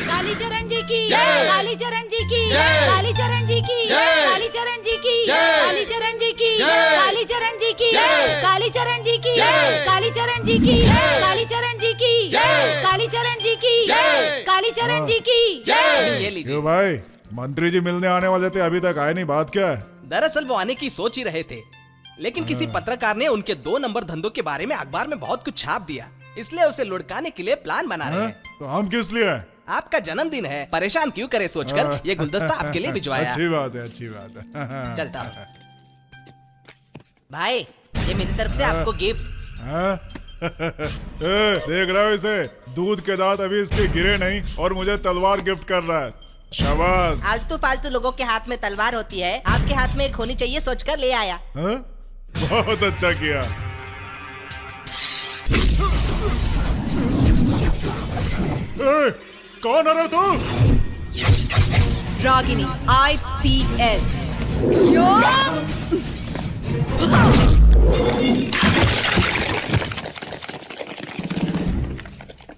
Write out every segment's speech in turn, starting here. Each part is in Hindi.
कालीचरण जी की कालीचरण जी की कालीचरण जी की कालीचरण जी की कालीचरण जी की कालीचरण जी की कालीचरण जी की कालीचरण जी की कालीचरण जी की कालीचरण जी की कालीचरण जी की ये लीजिए। क्यों भाई, मंत्री जी मिलने आने वाले थे, अभी तक आए नहीं, बात क्या है? दरअसल वो आने की सोच ही रहे थे, लेकिन किसी पत्रकार ने उनके 2 नंबर धंधों के बारे में अखबार में बहुत कुछ छाप दिया, इसलिए उसे लुढ़काने के लिए प्लान बना रहे हैं। तो हम किस लिए हैं? आपका जन्मदिन है, परेशान क्यों करे सोचकर ये गुलदस्ता आपके लिए भिजवाया। अच्छी बात है, अच्छी बात है। चलता हूँ। भाई, ये मेरी तरफ से आपको गिफ्ट। देख रहा हो इसे, दूध के दांत अभी इसके गिरे नहीं और मुझे तलवार गिफ्ट कर रहा है। शाबाश। आलतू फालतू लोगों के हाथ में तलवार होती है, आपके हाथ में एक होनी चाहिए सोचकर ले आया। बहुत अच्छा किया। कौन है रे तू? रागिनी IPS।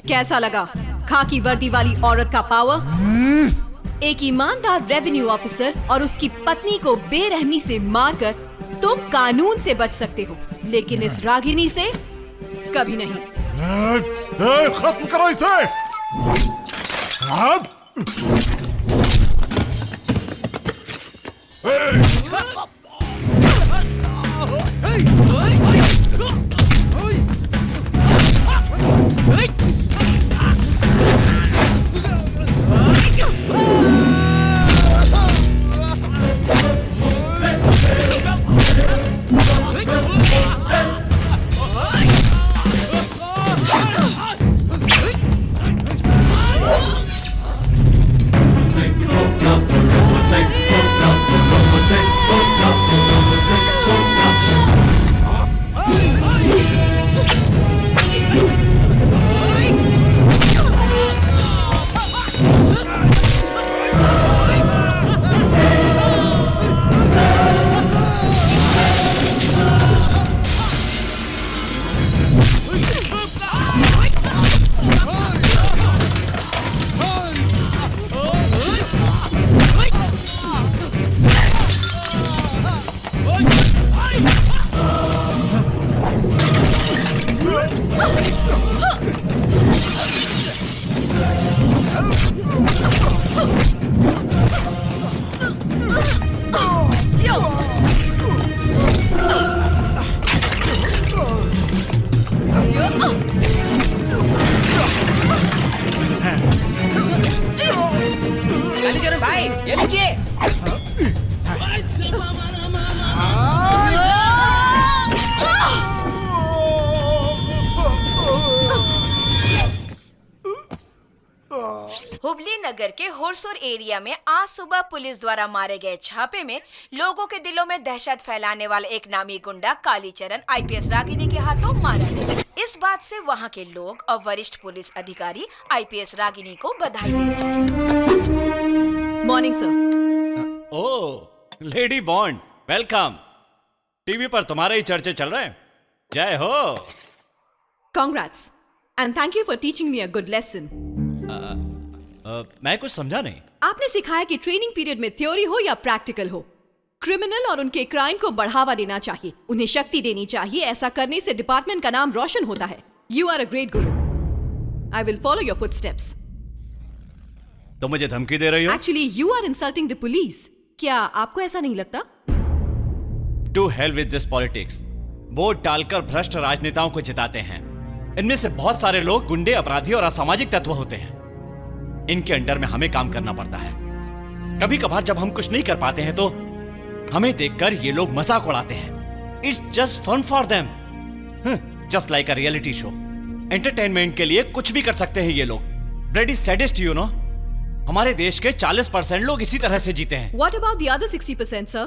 कैसा लगा खाकी वर्दी वाली औरत का पावर? एक ईमानदार रेवेन्यू ऑफिसर और उसकी पत्नी को बेरहमी से मारकर तुम कानून से बच सकते हो, लेकिन इस रागिनी से कभी नहीं। खत्म करो इसे। भाई, ये लीजिए। हुबली नगर के होरसोर एरिया में आज सुबह पुलिस द्वारा मारे गए छापे में लोगों के दिलों में दहशत फैलाने वाला एक नामी गुंडा कालीचरण आईपीएस रागिनी के हाथों मारा गया। इस बात से वहां के लोग और वरिष्ठ पुलिस अधिकारी आईपीएस रागिनी को बधाई दे रहे हैं। Morning sir. Oh lady Bond, welcome. TV पर तुम्हारे ही चर्चे चल रहे हैं। जय हो। Congrats and thank you for teaching me a good lesson. मैं कुछ समझा नहीं। आपने सिखाया कि ट्रेनिंग पीरियड में थ्योरी हो या प्रैक्टिकल हो, क्रिमिनल और उनके क्राइम को बढ़ावा देना चाहिए, उन्हें शक्ति देनी चाहिए। ऐसा करने से डिपार्टमेंट का नाम रोशन होता है। You are a great guru. I will follow your footsteps. तो मुझे धमकी दे रही हो? Actually you are insulting the police. क्या आपको ऐसा नहीं लगता? To hell with this politics. Vote डालकर भ्रष्ट राजनेताओं को जिताते हैं। इनमें से बहुत सारे लोग गुंडे, अपराधी और असामाजिक तत्व होते हैं। इनके अंडर में हमें काम करना पड़ता है। कभी कभार जब हम कुछ नहीं कर पाते हैं तो हमें देखकर ये लोग मजाक उड़ाते हैं। It's just fun for them, just like a reality show. Entertainment के लिए कुछ भी कर सकते हैं ये लोग। Bloody sadist, you know. हमारे देश के 40% लोग इसी तरह से जीते हैं। What about the other 60%, sir?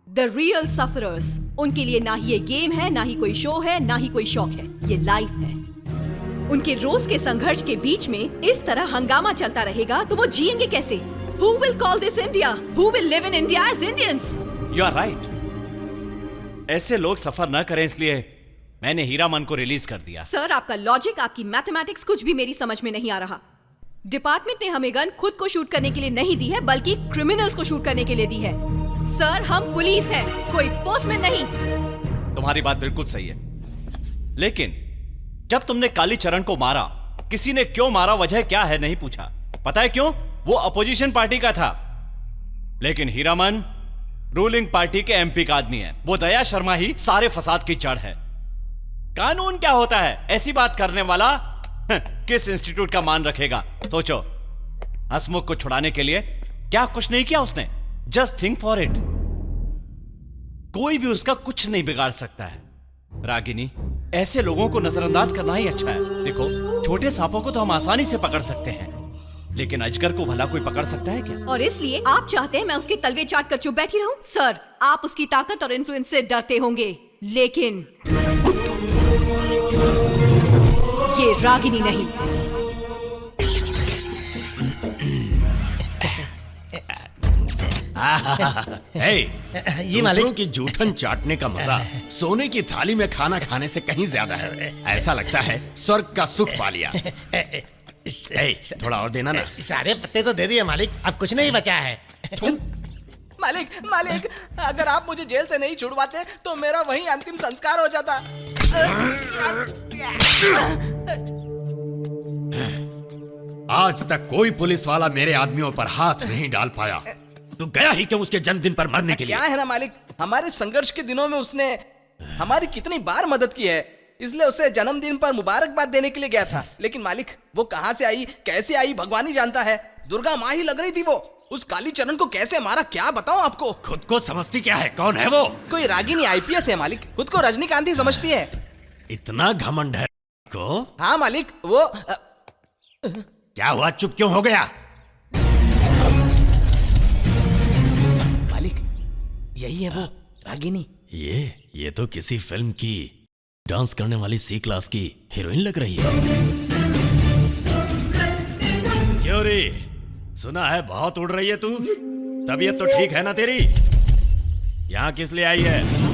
The real sufferers. उनके लिए ना ही ये गेम है, ना ही कोई शो है, ना ही कोई शौक है, ये लाइफ है। उनके रोज के संघर्ष के बीच में इस तरह हंगामा चलता रहेगा तो वो जिएंगे कैसे? Who will call this India? Who will live in India as Indians? You are right. ऐसे लोग सफर न करें इसलिए मैंने हीरामन को रिलीज कर दिया। सर, आपका लॉजिक, आपकी मैथमेटिक्स कुछ भी मेरी समझ में नहीं आ रहा। डिपार्टमेंट ने हमें गन खुद को शूट करने के लिए नहीं दी है, बल्कि क्रिमिनल्स को शूट करने के लिए दी है। सर, हम पुलिस हैं, कोई पोस्टमैन नहीं। तुम्हारी बात बिल्कुल सही है, लेकिन जब तुमने कालीचरण को मारा, किसी ने क्यों मारा, वजह क्या है, नहीं पूछा। पता है क्यों? वो अपोजिशन पार्टी का था। लेकिन हीरामन रूलिंग पार्टी के एमपी का आदमी है। वो दया शर्मा ही सारे फसाद की जड़ है। कानून क्या होता है? ऐसी बात करने वाला किस इंस्टीट्यूट का मान रखेगा? सोचो, हसमुख को छुड़ाने के लिए क्या कुछ नहीं किया उसने। Just think for it. कोई भी उसका कुछ नहीं बिगाड़ सकता है। रागिनी, ऐसे लोगों को नजरअंदाज करना ही अच्छा है। देखो, छोटे सांपों को तो हम आसानी से पकड़ सकते हैं, लेकिन अजगर को भला कोई पकड़ सकता है क्या? और इसलिए आप चाहते हैं मैं उसके तलवे चाट कर चुप बैठी रहूं? सर, आप उसकी ताकत और इन्फ्लुएंस से डरते होंगे, लेकिन ये रागिनी नहीं। ये दूसरों की जूठन चाटने का मजा सोने की थाली में खाना खाने से कहीं ज्यादा है। ऐसा लगता है स्वर्ग का सुख पा लिया। थोड़ा और देना ना। सारे पत्ते तो दे दिए मालिक, अब कुछ नहीं बचा है। मालिक, मालिक, अगर आप मुझे जेल से नहीं छुड़वाते तो मेरा वहीं अंतिम संस्कार हो जाता। आज तक कोई पुलिस वाला मेरे आदमियों पर हाथ नहीं डाल पाया। तू गया ही क्यों उसके जन्मदिन पर मरने के लिए? क्या है ना मालिक, हमारे संघर्ष के दिनों में उसने हमारी कितनी बार मदद की है, इसलिए उसे जन्मदिन पर मुबारकबाद देने के लिए गया था। लेकिन मालिक, वो कहां से आई, कैसे आई, भगवान ही जानता है। दुर्गा माँ ही लग रही थी वो। उस कालीचरण को कैसे मारा, क्या बताऊं आपको। खुद को समझती क्या है? कौन है वो? कोई रागिनी आईपीएस है मालिक, खुद को रजनीकांत ही समझती है। इतना घमंड है को? हाँ मालिक, वो क्या हुआ, चुप क्यों हो गया? मालिक, यही है वो रागिनी। ये तो किसी फिल्म की डांस करने वाली सी क्लास की हीरोइन लग रही है। क्यों रे, सुना है बहुत उड़ रही है तू? तबीयत तो ठीक है ना तेरी? यहाँ किस लिए आई है?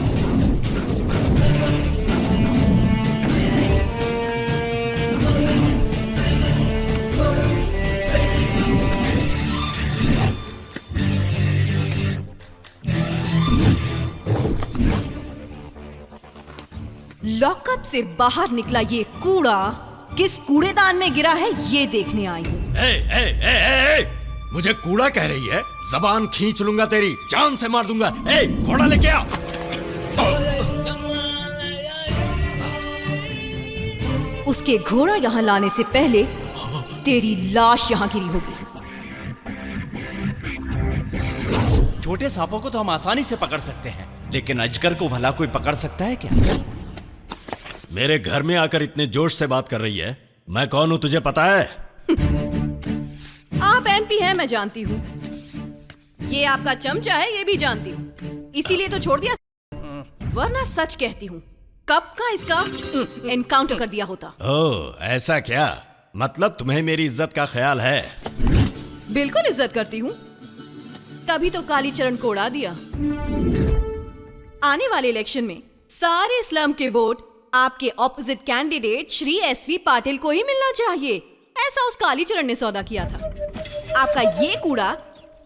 लॉकअप से बाहर निकला ये कूड़ा किस कूड़ेदान में गिरा है, ये देखने आई हूँ। मुझे कूड़ा कह रही है? जबान खींच लूंगा तेरी, जान से मार दूंगा। घोड़ा लेके आ। उसके घोड़ा यहाँ लाने से पहले तेरी लाश यहाँ गिरी होगी। छोटे सांपों को तो हम आसानी से पकड़ सकते हैं, लेकिन अजगर को भला कोई पकड़ सकता है क्या? मेरे घर में आकर इतने जोश से बात कर रही है। मैं कौन हूं तुझे पता है? एमपी है, मैं जानती हूँ। ये आपका चमचा है, ये भी जानती हूँ। इसीलिए तो छोड़ दिया, वरना सच कहती हूँ कब का इसका एनकाउंटर कर दिया होता। ओह, ऐसा क्या? मतलब तुम्हें मेरी इज्जत का ख्याल है? बिल्कुल इज्जत करती हूँ, तभी तो कालीचरण को उड़ा दिया। आने वाले इलेक्शन में सारे स्लम के वोट आपके opposite candidate Shri SV Patil को ही मिलना चाहिए, ऐसा उस कालीचरण ने सौदा किया था। आपका ये कूड़ा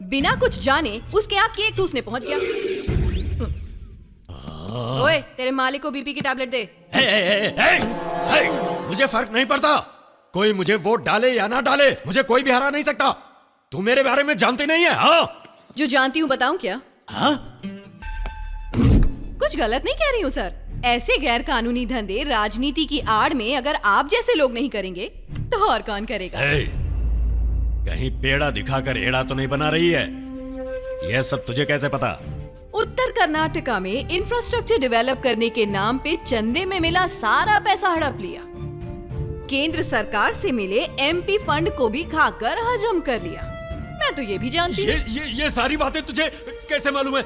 बिना कुछ जाने उसके यहाँ केक ठूसने पहुंच गया। ओए, तेरे मालिक को बीपी की टैबलेट दे। मुझे फर्क नहीं पड़ता, कोई मुझे वोट डाले या ना डाले, मुझे कोई भी हरा नहीं सकता। तू मेरे बारे में जानती नहीं है? हाँ, जो जानती हूँ बताऊं क्या? हाँ? कुछ गलत नहीं कह रही हूँ सर। ऐसे गैर कानूनी धंधे राजनीति की आड़ में अगर आप जैसे लोग नहीं करेंगे तो और कौन करेगा? कहीं पेड़ा दिखाकर एड़ा तो नहीं बना रही है? यह सब तुझे कैसे पता? उत्तर कर्नाटका में इंफ्रास्ट्रक्चर डेवलप करने के नाम पे चंदे में मिला सारा पैसा हड़प लिया। केंद्र सरकार से मिले एमपी फंड को भी खाकर हजम कर लिया। मैं तो ये भी जानती हूँ। ये सारी बातें तुझे कैसे मालूम है?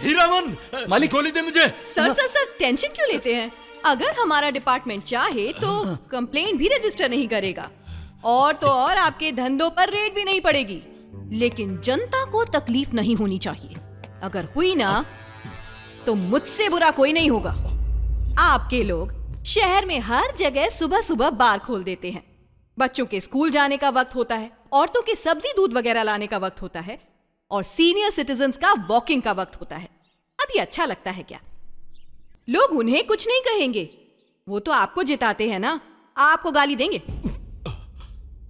हीरामन, मालिक गोली दे मुझे। सर टेंशन क्यों लेते हैं? अगर हमारा डिपार्टमेंट चाहे तो कंप्लेंट भी रजिस्टर नहीं करेगा, और तो और आपके धंधों पर रेड भी नहीं पड़ेगी। लेकिन जनता को तकलीफ नहीं होनी चाहिए। अगर हुई ना तो मुझसे बुरा कोई नहीं होगा। आपके लोग शहर में हर जगह सुबह सुबह बार खोल देते हैं। बच्चों के स्कूल जाने का वक्त होता है, औरतों के सब्जी दूध वगैरह लाने का वक्त होता है, और सीनियर सिटीजन्स का वॉकिंग का वक्त होता है। अब ये अच्छा लगता है क्या? लोग उन्हें कुछ नहीं कहेंगे, वो तो आपको जिताते हैं ना, आपको गाली देंगे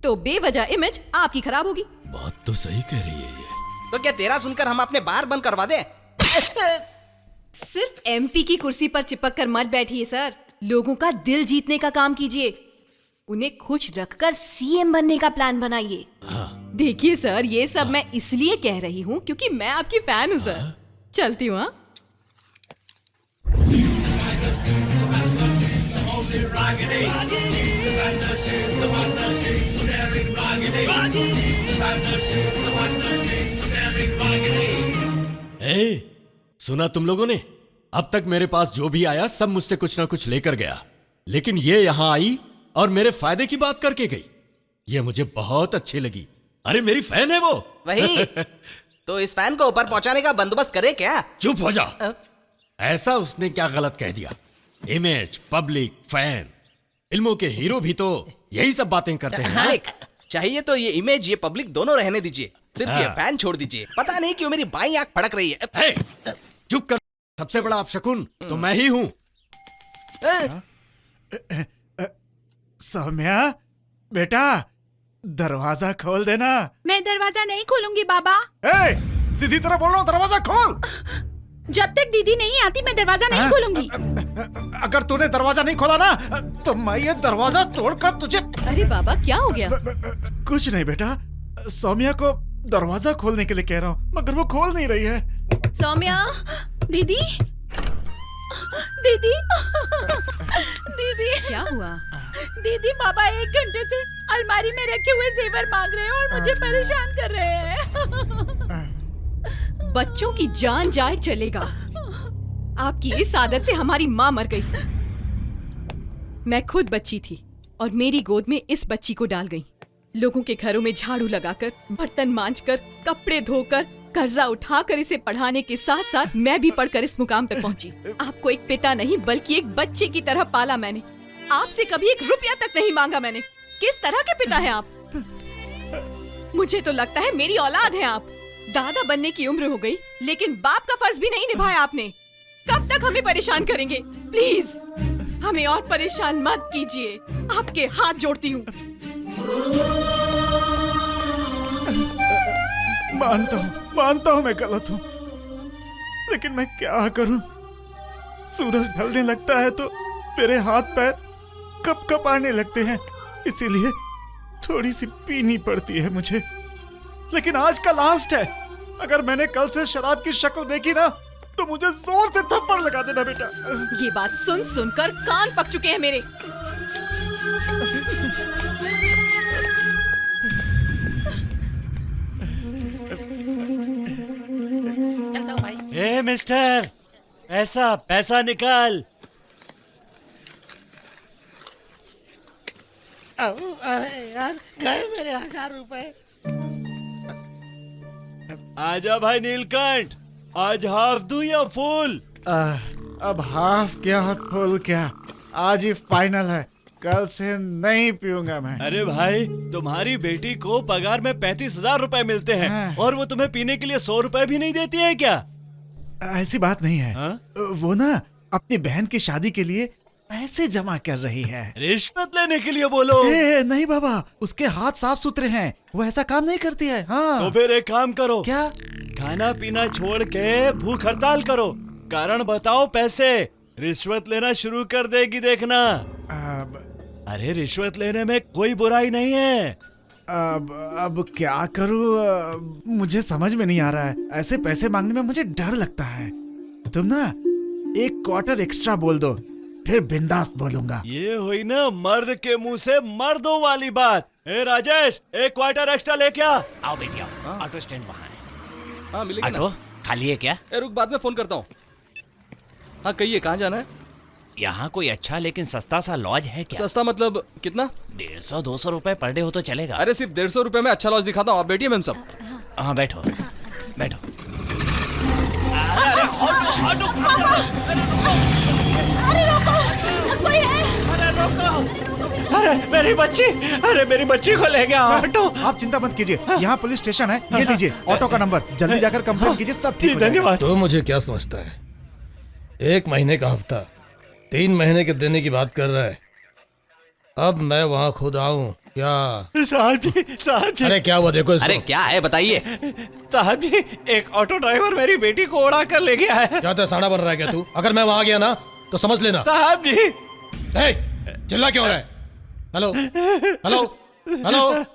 तो बेवजह इमेज आपकी खराब होगी। बात तो सही कह रही है ये। तो क्या तेरा सुनकर हम अपने बार बंद करवा दें? सिर्फ एमपी की कुर्सी पर चिपक कर मत बैठिए सर, लोगों का दिल जीतने का काम कीजिए। उन्हें खुश रखकर सीएम बनने का प्लान बनाइए। देखिए सर, ये सब मैं इसलिए कह रही हूँ क्योंकि मैं आपकी फैन हूँ सर। चलती हूँ। हाँ, सुना तुम लोगों ने? अब तक मेरे पास जो भी आया सब मुझसे कुछ ना कुछ लेकर गया, लेकिन ये यहां आई और मेरे फायदे की बात करके गई। ये मुझे बहुत अच्छी लगी। अरे मेरी फैन है वो। वही तो इस फैन को ऊपर पहुंचाने का बंदोबस्त करे क्या? चुप हो जा। ऐसा उसने क्या गलत कह दिया? इमेज, पब्लिक, फैन, फिल्मों के हीरो भी तो यही सब बातें करते हैं। मालिक, चाहिए तो ये इमेज, ये पब्लिक दोनों रहने दीजिए, सिर्फ ये फैन छोड़ दीजिए। पता नहीं क्यों मेरी बाईं आंख फड़क रही है। चुप कर, सबसे बड़ा अपशकुन तो मैं ही हूं। सौम्या बेटा, दरवाजा खोल देना। मैं दरवाजा नहीं खोलूंगी बाबा। सीधी तरह बोल रहा हूँ, दरवाजा खोल। जब तक दीदी नहीं आती मैं दरवाजा नहीं खोलूंगी। अगर तूने दरवाजा नहीं खोला ना तो मैं ये दरवाजा तोड़कर तुझे। अरे बाबा, क्या हो गया? कुछ नहीं बेटा, सौम्या को दरवाजा खोलने के लिए कह रहा हूँ मगर वो खोल नहीं रही है। सौम्या, दीदी दीदी दीदी, क्या हुआ? दीदी, बाबा 1 घंटे से अलमारी में रखे हुए जेवर मांग रहे हैं और मुझे परेशान कर रहे हैं। बच्चों की जान जाए चलेगा, आपकी इस आदत से हमारी माँ मर गई। मैं खुद बच्ची थी और मेरी गोद में इस बच्ची को डाल गई। लोगों के घरों में झाड़ू लगाकर, बर्तन मांजकर, कपड़े धोकर, कर्जा उठाकर इसे पढ़ाने के साथ साथ मैं भी पढ़कर इस मुकाम तक पहुंची। आपको एक पिता नहीं बल्कि एक बच्चे की तरह पाला मैंने। आपसे कभी 1 रुपया तक नहीं मांगा मैंने। किस तरह के पिता हैं आप? मुझे तो लगता है मेरी औलाद है आप। दादा बनने की उम्र हो गई लेकिन बाप का फर्ज भी नहीं निभाया आपने। कब तक हमें परेशान करेंगे? प्लीज हमें और परेशान मत कीजिए, आपके हाथ जोड़ती हूँ। मानता हूँ मैं गलत हूँ, लेकिन मैं क्या करूँ? सूरज ढलने लगता है तो मेरे हाथ पैर कप आने लगते हैं, इसीलिए थोड़ी सी पीनी पड़ती है मुझे। लेकिन आज का लास्ट है। अगर मैंने कल से शराब की शक्ल देखी ना तो मुझे जोर से थप्पड़ लगा देना बेटा। ये बात सुन सुनकर कान पक चुके हैं मेरे। मिस्टर, पैसा पैसा निकाल। अरे यार, गए मेरे 1000 रुपए। आजा भाई नीलकंठ, आज हाफ दूं या फुल? अब हाफ क्या और फुल क्या, आज ही फाइनल है, कल से नहीं पीऊंगा मैं। अरे भाई, तुम्हारी बेटी को पगार में 35,000 रुपए मिलते हैं हाँ। और वो तुम्हें पीने के लिए 100 रुपए भी नहीं देती है क्या? ऐसी बात नहीं है। हाँ? वो ना अपनी बहन की शादी के लिए पैसे जमा कर रही है। रिश्वत लेने के लिए बोलो। नहीं बाबा, उसके हाथ साफ सुथरे हैं, वो ऐसा काम नहीं करती है। हाँ। तो फिर एक काम करो। क्या? खाना पीना छोड़ के भूख हड़ताल करो, कारण बताओ, पैसे रिश्वत लेना शुरू कर देगी, देखना। अरे रिश्वत लेने में कोई बुराई नहीं है। अब क्या करूँ, मुझे समझ में नहीं आ रहा है। ऐसे पैसे मांगने में मुझे डर लगता है। तुम ना 1 क्वार्टर एक्स्ट्रा बोल दो, फिर बिंदास बोलूंगा। ये हुई ना मर्द के मुंह से मर्दों वाली बात। ए राजेश, 1 क्वार्टर एक्स्ट्रा लेके आ। आओ बेटी आओ, ऑटो स्टैंड वहाँ है। हाँ मिलेगा ना। ऑटो खाली है क्या? रुक, बाद में फोन करता हूँ। हाँ कहिए, कहाँ जाना है? यहाँ कोई अच्छा लेकिन सस्ता सा लॉज है क्या? सस्ता मतलब कितना? 150-200 रुपए पर डे हो तो चलेगा। अरे सिर्फ 150 रुपए में अच्छा लॉज दिखाता हूँ, आप बैठिए मैम सब। हाँ बैठो बैठो। अरे रोको, कोई है? अरे मेरी बच्ची, अरे मेरी बच्ची को ले गया ऑटो। आप चिंता मत कीजिए, यहाँ पुलिस स्टेशन है, ये लीजिए ऑटो का नंबर, जल्दी जाकर कंप्लेन कीजिए, सब ठीक हो जाएगा। धन्यवाद। तो मुझे क्या समझता है, 1 महीने का हफ्ता 3 महीने के देने की बात कर रहा है। अब मैं वहाँ खुद आऊँ क्या? साहब जी, साहब जी। अरे क्या हुआ, देखो इसको। अरे क्या है बताइए। साहब जी, एक ऑटो ड्राइवर मेरी बेटी को उड़ा कर ले गया है। क्या साड़ा बन रहा है क्या तू? अगर मैं वहाँ गया ना तो समझ लेना। साहब जी। हे, चिल्ला क्यों रहा है? हेलो हेलो हेलो,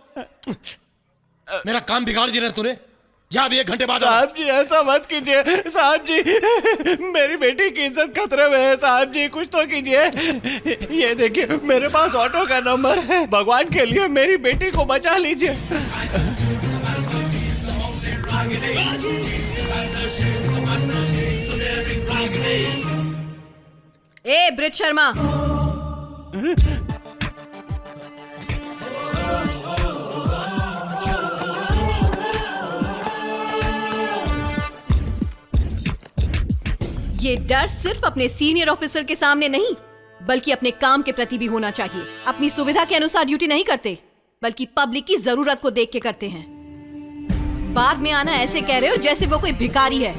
मेरा काम बिगाड़ दिया तूने। जा अभी 1 घंटे बाद। साहब जी ऐसा मत कीजिए, साहब जी मेरी बेटी की इज्जत खतरे में है, साहब जी कुछ तो कीजिए। ये देखिए मेरे पास ऑटो का नंबर है, भगवान के लिए मेरी बेटी को बचा लीजिए। ए ब्रिज शर्मा, ये डर सिर्फ अपने सीनियर ऑफिसर के सामने नहीं, बल्कि अपने काम के प्रति भी होना चाहिए। अपनी सुविधा के अनुसार ड्यूटी नहीं करते, बल्कि पब्लिक की जरूरत को देख के करते हैं। बाद में आना ऐसे कह रहे हो जैसे वो कोई भिखारी है।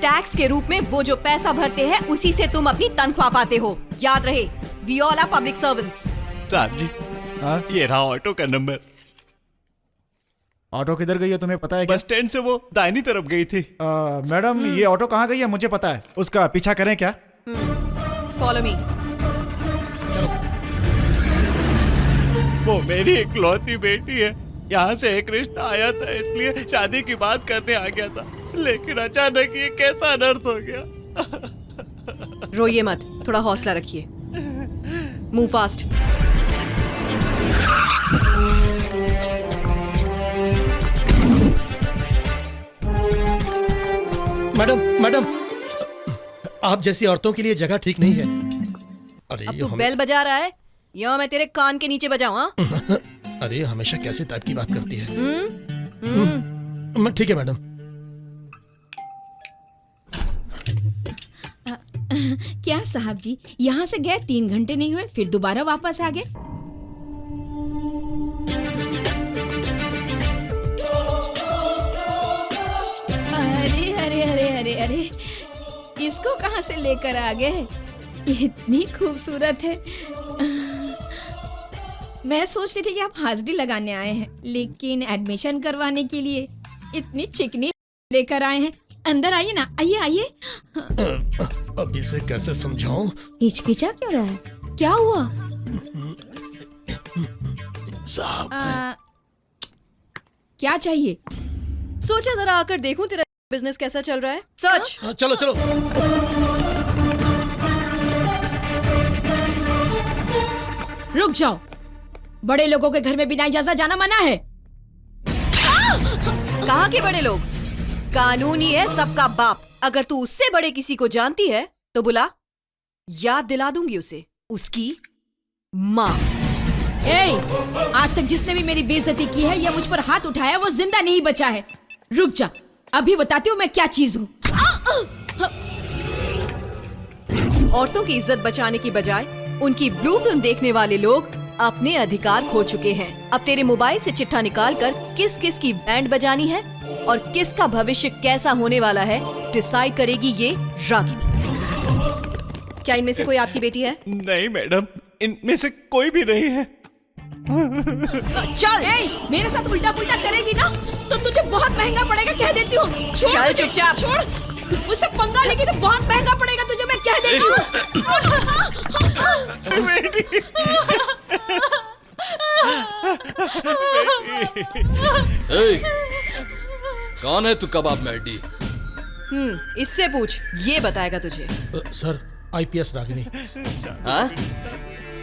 टैक्स के रूप में वो जो पैसा भरते हैं उसी से तुम अपनी तनख्वाह पाते हो। याद रहे, we all are public servants. साहब जी, ये रहा ऑटो का नंबर। ऑटो किधर गई है तुम्हें पता है क्या? बस स्टैंड से वो दाहिनी तरफ गई थी। मैडम ये ऑटो कहाँ गई है मुझे पता है, उसका पीछा करें क्या? Follow me. वो मेरी इकलौती बेटी है, यहाँ से एक रिश्ता आया था इसलिए शादी की बात करने आ गया था, लेकिन अचानक ये कैसा अनर्थ हो गया। रोइए मत, थोड़ा हौसला रखिए। Move fast. मैडम मैडम, आप जैसी औरतों के लिए जगह ठीक नहीं है। अरे अब तू बेल बजा रहा है या मैं तेरे कान के नीचे बजाऊं? हाँ? अरे हमेशा कैसे टाइप की बात करती है। ठीक है मैडम। क्या साहब जी, यहाँ से गए 3 घंटे नहीं हुए, फिर दोबारा वापस आ गए? अरे अरे अरे अरे अरे, इसको कहाँ से लेकर आ गए? इतनी खूबसूरत है। मैं सोच रही थी कि आप हाजिरी लगाने आए हैं, लेकिन एडमिशन करवाने के लिए इतनी चिकनी लेकर आए हैं। अंदर आइए ना, आइए आइए। अब इसे कैसे समझाऊं? हिचकिचा क्यों रहा है? क्या हुआ? साहब क्या चाहिए? सोचा जरा आकर देखूं तेरा बिजनेस कैसा चल रहा है। सच। चलो चलो। रुक जाओ, बड़े लोगों के घर में बिना इजाजत जाना मना है। कहाँ के बड़े लोग? कानून ही है सबका बाप। अगर तू उससे बड़े किसी को जानती है तो बुला, याद दिला दूंगी उसे उसकी माँ। आज तक जिसने भी मेरी बेइज्जती की है या मुझ पर हाथ उठाया वो जिंदा नहीं बचा है। रुक जा, अभी बताती हूँ मैं क्या चीज हूँ। औरतों की इज्जत बचाने की बजाय उनकी ब्लू फिल्म देखने वाले लोग अपने अधिकार खो चुके हैं। अब तेरे मोबाइल से चिट्ठा निकालकर किस किस की बैंड बजानी है और किसका भविष्य कैसा होने वाला है डिसाइड करेगी ये रागिनी। क्या इनमें से कोई आपकी बेटी है? नहीं मैडम, इनमें से कोई भी नहीं है। चल, मेरे साथ उल्टा पुल्टा करेगी ना तो तुझे बहुत महंगा पड़ेगा, कह देती हूँ। चल चुपचाप। छोड़, मुझसे पंगा लेगी तो बहुत महंगा पड़ेगा तुझे, मैं कह देती हूँ। कौन है तू कबाब मैडी? इससे पूछ, ये बताएगा तुझे। Sir, IPS Ragini. हाँ?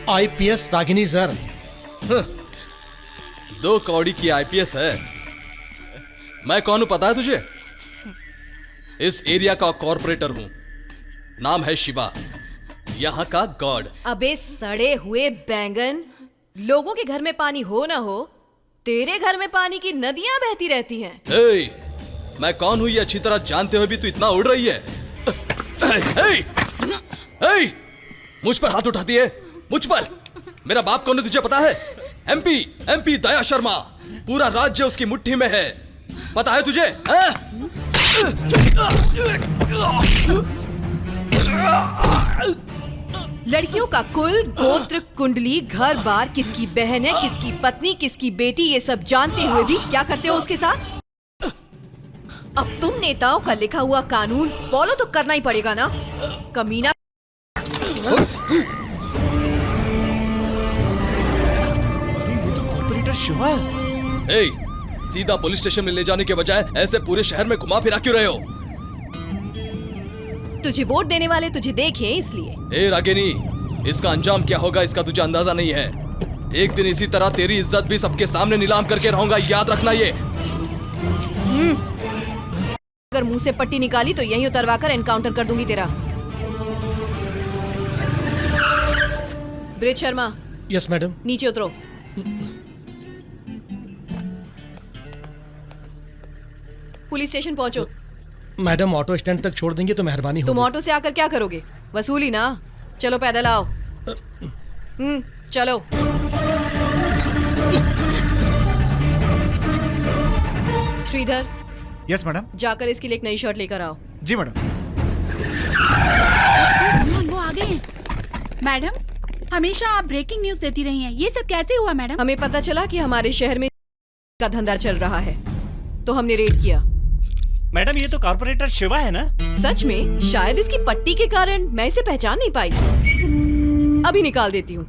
IPS Ragini sir. 2 कौड़ी की आईपीएस है। मैं कौन हूं पता है तुझे? इस एरिया का कॉर्पोरेटर हूं। नाम है शिवा, यहाँ का गॉड। अबे सड़े हुए बैंगन, लोगों के घर में पानी हो ना हो, तेरे घर में पानी की नदियां बहती रहती हैं। मैं कौन हूं ये अच्छी तरह जानते हुए भी तू इतना उड़ रही है? मुझ पर हाथ उठाती है, मुझ पर। मेरा बाप कौन है तुझे पता है? एमपी दया शर्मा। पूरा राज्य उसकी मुट्ठी में है, पता है तुझे? लड़कियों का कुल, गोत्र, कुंडली, घर बार, किसकी बहन है, किसकी पत्नी, किसकी बेटी, ये सब जानते हुए भी क्या करते हो उसके साथ? अब तुम नेताओं का लिखा हुआ कानून फॉलो तो करना ही पड़ेगा ना, कमीना। शिवा, सीधा पुलिस स्टेशन में ले जाने के बजाय ऐसे पूरे शहर में घुमा फिरा क्यों रहे हो? तुझे वोट देने वाले तुझे देखें इसलिए। रागिनी, इसका अंजाम क्या होगा इसका तुझे अंदाजा नहीं है। एक दिन इसी तरह तेरी इज्जत भी सबके सामने नीलाम करके रहूंगा, याद रखना ये। अगर मुंह से पट्टी निकाली तो यहीं उतरवा कर एनकाउंटर कर दूंगी तेरा। ब्रिज शर्मा। Yes madam. नीचे उतरो। पुलिस स्टेशन पहुंचो। मैडम, ऑटो स्टैंड तक छोड़ देंगे तो मेहरबानी होगी। तुम ऑटो से आकर क्या करोगे? वसूली ना। चलो पैदल आओ। चलो। श्रीधर। Yes madam. जाकर इसके लिए एक नई शर्ट लेकर आओ। जी मैडम। वो आ गए। मैडम, हमेशा आप ब्रेकिंग न्यूज देती रही हैं, ये सब कैसे हुआ मैडम? हमें पता चला कि हमारे शहर में का धंधा चल रहा है, तो हमने रेड किया। मैडम, ये तो कॉर्पोरेटर शिवा है ना? सच में? शायद इसकी पट्टी के कारण मैं इसे पहचान नहीं पाई। अभी निकाल देती हूँ।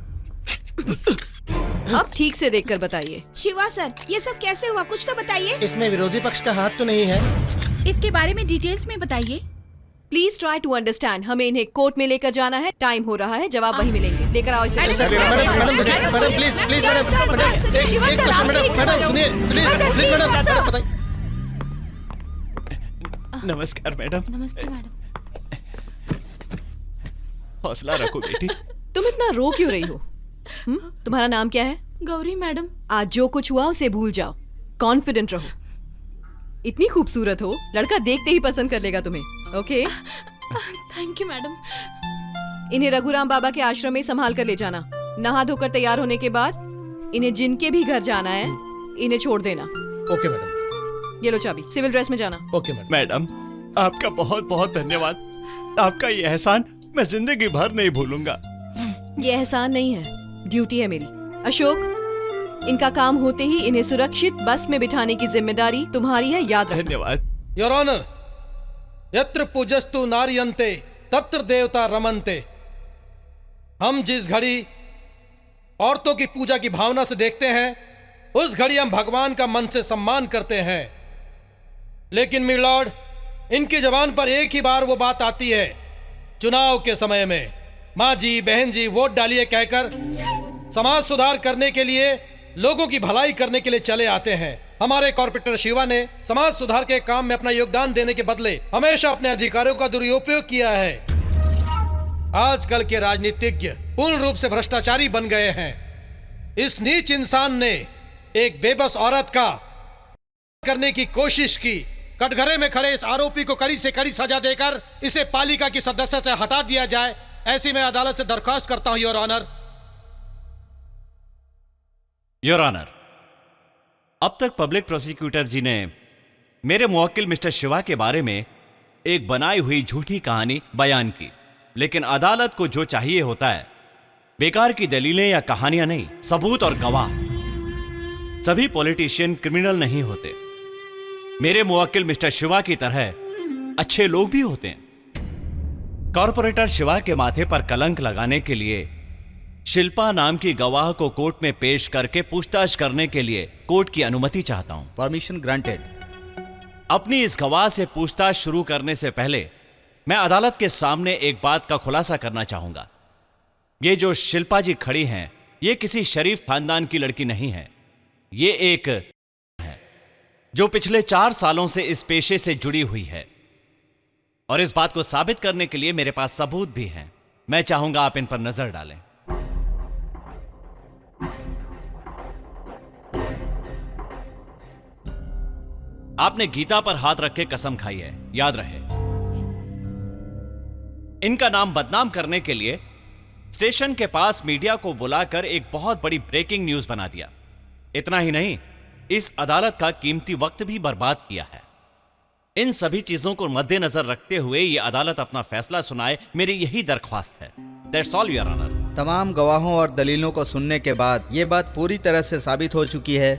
अब ठीक से देखकर बताइए। शिवा सर, ये सब कैसे हुआ, कुछ तो बताइए। इसमें विरोधी पक्ष का हाथ तो नहीं है? इसके बारे में डिटेल्स में बताइए। Please try to understand. हमें इन्हें कोर्ट में लेकर जाना है, टाइम हो रहा है, जवाब वहीं मिलेंगे। लेकर आओ इसे। मैडम प्लीज मैडम बताइए। नमस्कार मैडम। नमस्ते मैडम। हौसला रखो बेटी। तुम इतना रो क्यों रही हो? तुम्हारा नाम क्या है? गौरी मैडम। आज जो कुछ हुआ उसे भूल जाओ, कॉन्फिडेंट रहो। इतनी खूबसूरत हो, लड़का देखते ही पसंद कर लेगा तुम्हें। ओके? Thank you madam. इन्हें रघुराम बाबा के आश्रम में संभाल कर ले जाना। नहा धोकर तैयार होने के बाद इन्हें जिनके भी घर जाना है, इन्हें छोड़ देना। Okay madam. ये लो चाबी, सिविल ड्रेस में जाना। Okay madam. मैडम, आपका बहुत बहुत धन्यवाद। आपका ये एहसान मैं जिंदगी भर नहीं भूलूंगा। ये एहसान नहीं है, ड्यूटी है मेरी। अशोक, इनका काम होते ही इन्हें सुरक्षित बस में बिठाने की जिम्मेदारी तुम्हारी है, याद रखना। धन्यवाद। योर ऑनर, यत्र पूजस्तु नार्यन्ते तत्र देवता रमन्ते। हम जिस घड़ी औरतों की पूजा की भावना से देखते हैं, उस घड़ी हम भगवान का मन से सम्मान करते हैं। लेकिन मिलॉर्ड, इनकी जबान पर एक ही बार वो बात आती है, चुनाव के समय में माँ जी, बहन जी, वोट डालिए कहकर समाज सुधार करने के लिए लोगों की भलाई करने के लिए चले आते हैं। हमारे कॉर्पोरेटर शिवा ने समाज सुधार के काम में अपना योगदान देने के बदले हमेशा अपने अधिकारों का दुरुपयोग किया है। आजकल के राजनीतिज्ञ पूर्ण रूप से भ्रष्टाचारी बन गए हैं। इस नीच इंसान ने एक बेबस औरत का करने की कोशिश की। कटघरे में खड़े इस आरोपी को कड़ी से कड़ी सजा देकर इसे पालिका की सदस्यता से हटा दिया जाए, ऐसी मैं अदालत से दरख्वास्त करता हूं, योर ऑनर। योर ऑनर, अब तक पब्लिक प्रोसिक्यूटर जी ने मेरे मुवक्किल मिस्टर शिवा के बारे में एक बनाई हुई झूठी कहानी बयान की, लेकिन अदालत को जो चाहिए होता है, बेकार की दलीलें या कहानियां नहीं, सबूत और गवाह। सभी पॉलिटिशियन क्रिमिनल नहीं होते। मेरे मुवक्किल मिस्टर शिवा की तरह अच्छे लोग भी होते हैं। कॉर्पोरेटर शिवा के माथे पर कलंक लगाने के लिए शिल्पा नाम की गवाह को कोर्ट में पेश करके पूछताछ करने के लिए कोर्ट की अनुमति चाहता हूं। Permission granted. अपनी इस गवाह से पूछताछ शुरू करने से पहले मैं अदालत के सामने एक बात का खुलासा करना चाहूंगा। ये जो शिल्पा जी खड़ी हैं, ये किसी शरीफ खानदान की लड़की नहीं है। ये एक है जो पिछले 4 सालों से इस पेशे से जुड़ी हुई है, और इस बात को साबित करने के लिए मेरे पास सबूत भी हैं। मैं चाहूंगा आप इन पर नजर डालें। आपने गीता पर हाथ रख के कसम खाई है, याद रहे। इनका नाम बदनाम करने के लिए स्टेशन के पास मीडिया को बुलाकर एक बहुत बड़ी ब्रेकिंग न्यूज बना दिया। इतना ही नहीं, इस अदालत का कीमती वक्त भी बर्बाद किया है। इन सभी चीजों को मद्देनजर रखते हुए ये अदालत अपना फैसला सुनाए, मेरी यही दरख्वास्त है। That's all your honour. तमाम गवाहों और दलीलों को सुनने के बाद ये बात पूरी तरह से साबित हो चुकी है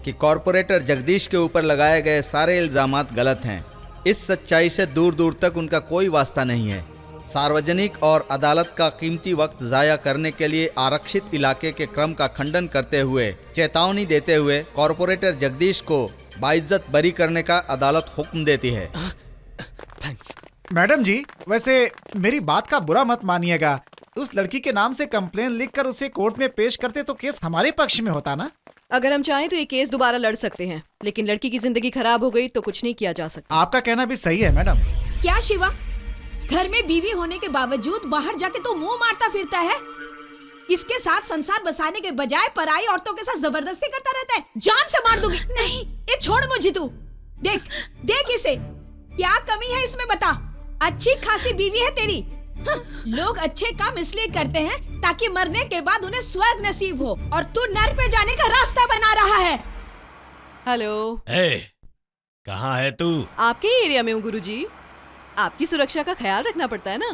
कि कॉर्पोरेटर जगदीश के ऊपर लगाए गए सारे इल्जामात गलत हैं। इस सच्चाई से दूर दूर तक उनका कोई वास्ता नहीं है। सार्वजनिक और अदालत का कीमती वक्त जाया करने के लिए आरक्षित इलाके के क्रम का खंडन करते हुए चेतावनी देते हुए कॉर्पोरेटर जगदीश को बाइज्जत बरी करने का अदालत हुक्म देती है। थैंक्स। मैडम जी, वैसे मेरी बात का बुरा मत मानिएगा। उस लड़की के नाम से कंप्लेन लिखकर उसे कोर्ट में पेश करते तो केस हमारे पक्ष में होता ना। अगर हम चाहें तो ये केस दोबारा लड़ सकते हैं, लेकिन लड़की की जिंदगी खराब हो गई तो कुछ नहीं किया जा सकता। आपका कहना भी सही है मैडम। क्या शिवा, घर में बीवी होने के बावजूद बाहर जाके तो मुंह मारता फिरता है? इसके साथ संसार बसाने के बजाय पराई औरतों के साथ जबरदस्ती करता रहता है। जान से मार दूंगी। नहीं, ये छोड़ मुझे तू। देख देख इसे, क्या कमी है इसमें बता। अच्छी खासी बीवी है तेरी। लोग अच्छे काम इसलिए करते हैं ताकि मरने के बाद उन्हें स्वर्ग नसीब हो, और तू नर्क में जाने का रास्ता बना रहा है। हेलो। कहाँ है तू? आपके एरिया में हूँ गुरुजी। आपकी सुरक्षा का ख्याल रखना पड़ता है ना।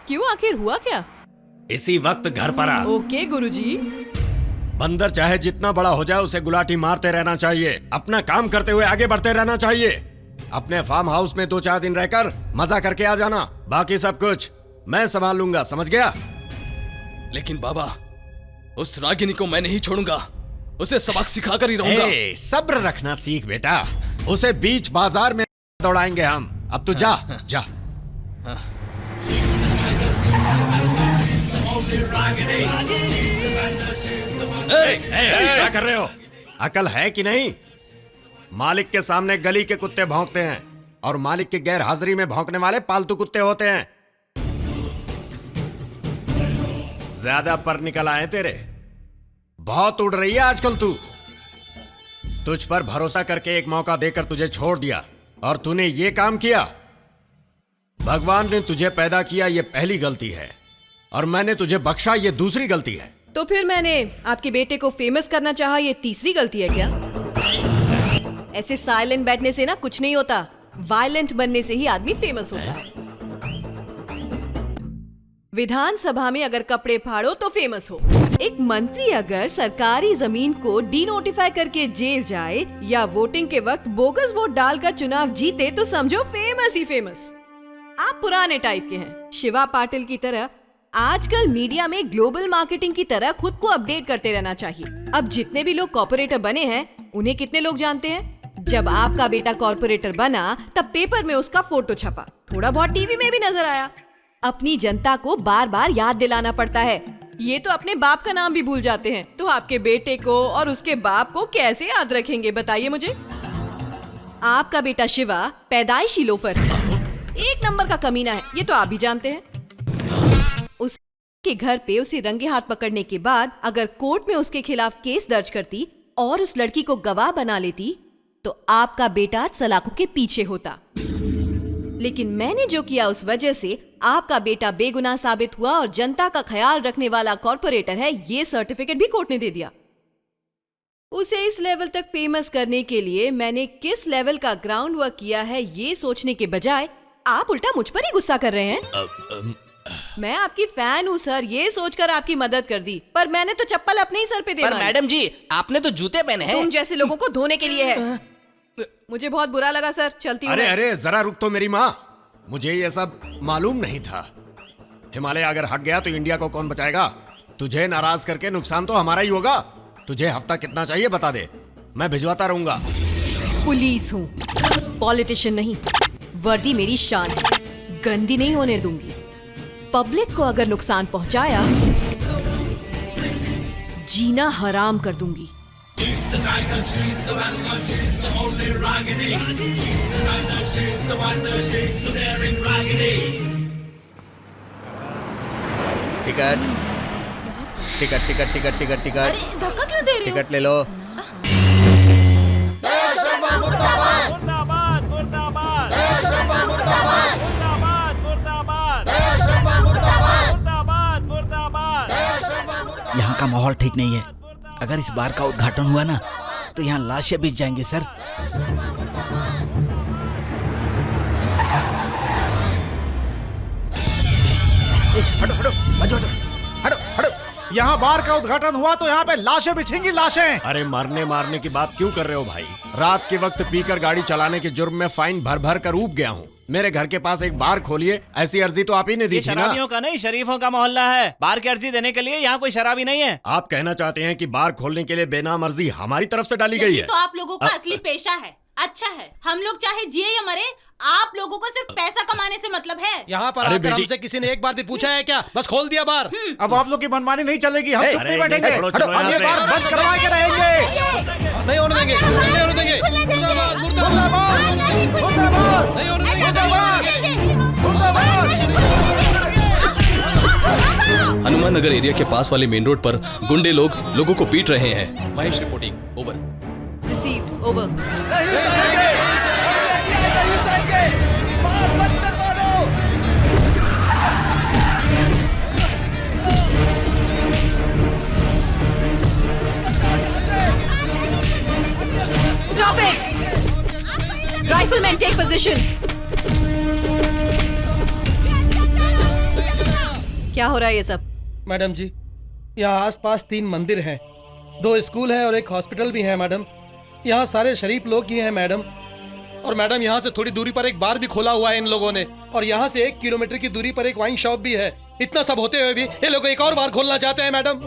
क्यों, आखिर हुआ क्या? इसी वक्त घर पर आ। ओके गुरुजी। बंदर चाहे जितना बड़ा हो जाए उसे गुलाटी मारते रहना चाहिए। अपना काम करते हुए आगे बढ़ते रहना चाहिए। अपने फार्म हाउस में 2-4 दिन रहकर मजा करके आ जाना। बाकी सब कुछ मैं संभाल लूंगा, समझ गया? लेकिन बाबा, उस रागिनी को मैं नहीं छोड़ूंगा। उसे सबक सिखाकर ही रहूंगा। सब्र रखना सीख बेटा। उसे बीच बाजार में दौड़ाएंगे हम। अब तू जा जा। क्या कर रहे हो? अकल है कि नहीं? मालिक के सामने गली के कुत्ते भौंकते हैं, और मालिक की गैर हाजिरी में भौंकने वाले पालतू कुत्ते होते हैं। ज्यादा पर निकल आए तेरे। बहुत उड़ रही है आजकल तू। तुझ पर भरोसा करके एक मौका देकर तुझे छोड़ दिया, और तूने ये काम किया। भगवान ने तुझे पैदा किया, ये पहली गलती है, और मैंने तुझे बख्शा, ये दूसरी गलती है। तो फिर मैंने आपके बेटे को फेमस करना चाहा, ये तीसरी गलती है क्या? ऐसे साइलेंट बैठने से ना कुछ नहीं होता। वायलेंट बनने से ही आदमी फेमस होता है। विधानसभा में अगर कपड़े फाड़ो तो फेमस हो। एक मंत्री अगर सरकारी जमीन को डीनोटिफाई करके जेल जाए, या वोटिंग के वक्त बोगस वोट डालकर चुनाव जीते, तो समझो फेमस ही फेमस। आप पुराने टाइप के हैं। शिवा पाटिल की तरह आजकल मीडिया में ग्लोबल मार्केटिंग की तरह खुद को अपडेट करते रहना चाहिए। अब जितने भी लोग कॉर्पोरेटर बने हैं, उन्हें कितने लोग जानते हैं? जब आपका बेटा कॉर्पोरेटर बना तब पेपर में उसका फोटो छपा, थोड़ा बहुत टीवी में भी नजर आया। अपनी जनता को बार बार याद दिलाना पड़ता है। ये तो अपने बाप का नाम भी भूल जाते हैं, तो आपके बेटे को और उसके बाप को कैसे याद रखेंगे बताइए मुझे। आपका बेटा शिवा पैदाइशी लोफर है, एक नंबर का कमीना है, ये तो आप भी जानते हैं। उसके घर पे उसे रंगे हाथ पकड़ने के बाद अगर कोर्ट में उसके खिलाफ केस दर्ज करती और उस लड़की को गवाह बना लेती तो आपका बेटा सलाखों के पीछे होता। लेकिन मैंने जो किया उस वजह से आपका बेटा बेगुनाह साबित हुआ और जनता का ख्याल रखने वाला कॉर्पोरेटर है, ये सर्टिफिकेट भी कोर्ट ने दे दिया। उसे इस लेवल तक फेमस करने के लिए मैंने किस लेवल का ग्राउंड वर्क किया है ये सोचने के बजाय आप उल्टा मुझ पर ही गुस्सा कर रहे हैं। मैं आपकी फैन हूँ सर, ये सोचकर आपकी मदद कर दी, पर मैंने तो चप्पल अपने ही सर पे दे पर मैडम जी आपने तो जूते पहने हैं। तुम जैसे लोगों को धोने के लिए है। मुझे बहुत बुरा लगा सर, चलती हूँ। अरे अरे जरा रुक तो मेरी माँ, मुझे ये सब मालूम नहीं था। हिमालय अगर हट गया तो इंडिया को कौन बचाएगा? तुझे नाराज करके नुकसान तो हमारा ही होगा। तुझे हफ्ता कितना चाहिए बता दे, मैं भिजवाता रहूंगा। पुलिस हूँ, पॉलिटिशियन नहीं। वर्दी मेरी शान है, गंदी नहीं होने दूंगी। पब्लिक को अगर नुकसान पहुंचाया जीना हराम कर दूंगी। Ticket ticket ticket ticket ticket ticket. अरे धक्का क्यों दे रहे हो? टिकट ले लो। यहाँ का माहौल ठीक नहीं है। अगर इस बार का उद्घाटन हुआ ना तो यहाँ लाशें बिछ जाएंगी सर। हटो हटो हटो हटो हटो। यहाँ बार का उद्घाटन हुआ तो यहाँ पे लाशें बिछेंगी, लाशें। अरे मारने की बात क्यों कर रहे हो भाई? रात के वक्त पीकर गाड़ी चलाने के जुर्म में फाइन भर भर कर ऊब गया हूँ। मेरे घर के पास एक बार खोलिए, ऐसी अर्जी तो आप ही ने दी थी ना। शराबियों का नहीं, शरीफों का मोहल्ला है। बार की अर्जी देने के लिए यहाँ कोई शराबी नहीं है। आप कहना चाहते हैं कि बार खोलने के लिए बेनाम अर्जी हमारी तरफ से डाली गई है? तो आप लोगों का असली पेशा है। अच्छा है, हम लोग चाहे जिए या मरे, आप लोगों को सिर्फ पैसा कमाने से मतलब है। यहाँ पर आकर हमसे किसी ने एक बार भी पूछा है क्या? बस खोल दिया बार। अब आप लोग की मनमानी नहीं चलेगी, हम चुप नहीं बैठेंगे। हम ये बार बंद करवा के रहेंगे। नहीं होने देंगे, नहीं होने देंगे। मुर्दाबाद, मुर्दाबाद, मुर्दाबाद, नहीं होने देंगे। हनुमान नगर एरिया के पास वाले मेन रोड पर गुंडे लोगों को पीट रहे हैं। Mahesh reporting over. Received over. Stop it! Riflemen, take position. क्या हो रहा है ये सब? मैडम जी, यहाँ आसपास 3 मंदिर हैं, 2 स्कूल हैं और एक हॉस्पिटल भी है मैडम। यहाँ सारे शरीफ लोग ही हैं मैडम। और मैडम यहाँ से थोड़ी दूरी पर एक बार भी खोला हुआ है इन लोगों ने, और यहाँ से 1 किलोमीटर की दूरी पर एक वाइन शॉप भी है। इतना सब होते हुए भी ये लोग एक और बार खोलना चाहते हैं मैडम,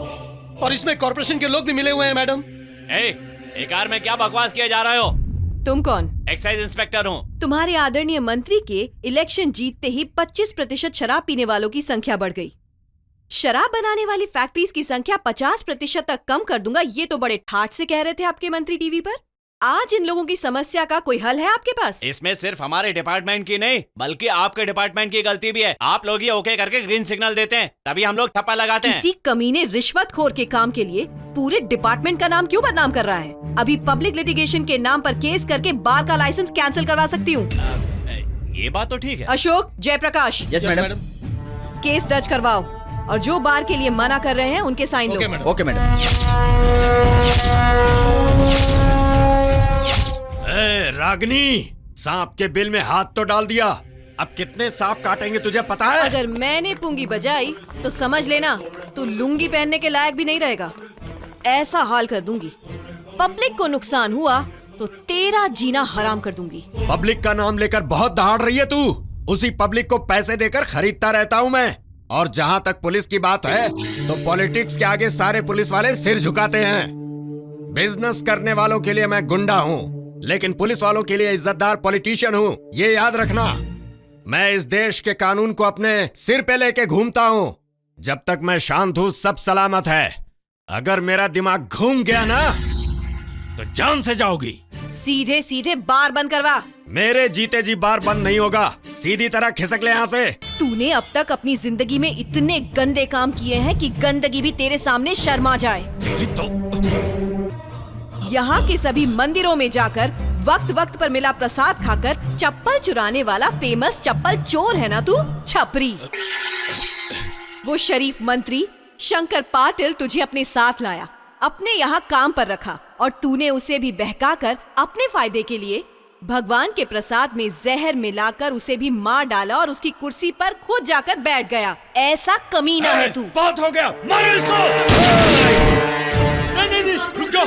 और इसमें कॉर्पोरेशन के लोग भी मिले हुए हैं मैडम। एक कार में क्या बकवास किए जा रहे हो? तुम कौन? एक्साइज इंस्पेक्टर हूँ। तुम्हारे आदरणीय मंत्री के इलेक्शन जीतते ही 25% शराब पीने वालों की संख्या बढ़ गई। शराब बनाने वाली फैक्ट्रीज की संख्या 50% तक कम कर दूंगा, ये तो बड़े ठाठ से कह रहे थे आपके मंत्री टीवी पर। आज इन लोगों की समस्या का कोई हल है आपके पास? इसमें सिर्फ हमारे डिपार्टमेंट की नहीं बल्कि आपके डिपार्टमेंट की गलती भी है। आप लोग ही ओके करके ग्रीन सिग्नल देते हैं, तभी हम लोग ठप्पा लगाते हैं। किसी कमीने रिश्वतखोर के काम के लिए पूरे डिपार्टमेंट का नाम क्यों बदनाम कर रहा है? अभी पब्लिक लिटिगेशन के नाम पर केस करके बार का लाइसेंस कैंसिल करवा सकती हूँ। ये बात तो ठीक है। Ashok, Jayprakash, yes madam. Case दर्ज करवाओ और जो बार के लिए मना कर रहे हैं उनके साइन लो। Okay madam. रागिनी, सांप के बिल में हाथ तो डाल दिया। अब कितने सांप काटेंगे तुझे पता है? अगर मैंने पुंगी बजाई तो समझ लेना तू लुंगी पहनने के लायक भी नहीं रहेगा। ऐसा हाल कर दूंगी, पब्लिक को नुकसान हुआ तो तेरा जीना हराम कर दूंगी। पब्लिक का नाम लेकर बहुत दहाड़ रही है तू। उसी पब्लिक को पैसे देकर खरीदता रहता हूँ मैं। और जहाँ तक पुलिस की बात है तो पॉलिटिक्स के आगे सारे पुलिस वाले सिर झुकाते हैं। बिजनेस करने वालों के लिए मैं गुंडा हूँ, लेकिन पुलिस वालों के लिए इज्जतदार पॉलिटिशियन हूँ, ये याद रखना। मैं इस देश के कानून को अपने सिर पे लेके घूमता हूँ। जब तक मैं शांत हूं सब सलामत है। अगर मेरा दिमाग घूम गया ना तो जान से जाओगी। सीधे सीधे बार बंद करवा। मेरे जीते जी बार बंद नहीं होगा, सीधी तरह खिसक ले यहाँ से। तूने अब तक अपनी जिंदगी में इतने गंदे काम किए हैं कि गंदगी भी तेरे सामने शर्मा जाए। तो यहाँ के सभी मंदिरों में जाकर वक्त वक्त पर मिला प्रसाद खाकर चप्पल चुराने वाला फेमस चप्पल चोर है ना तू, छपरी। वो शरीफ मंत्री शंकर पाटिल तुझे अपने साथ लाया, अपने यहाँ काम पर रखा और तूने उसे भी बहकाकर अपने फायदे के लिए भगवान के प्रसाद में जहर मिलाकर उसे भी मार डाला और उसकी कुर्सी पर खुद जाकर बैठ गया। ऐसा कमीना है तू। बहुत हो गया, मारो इसको। नहीं, रुक जाओ।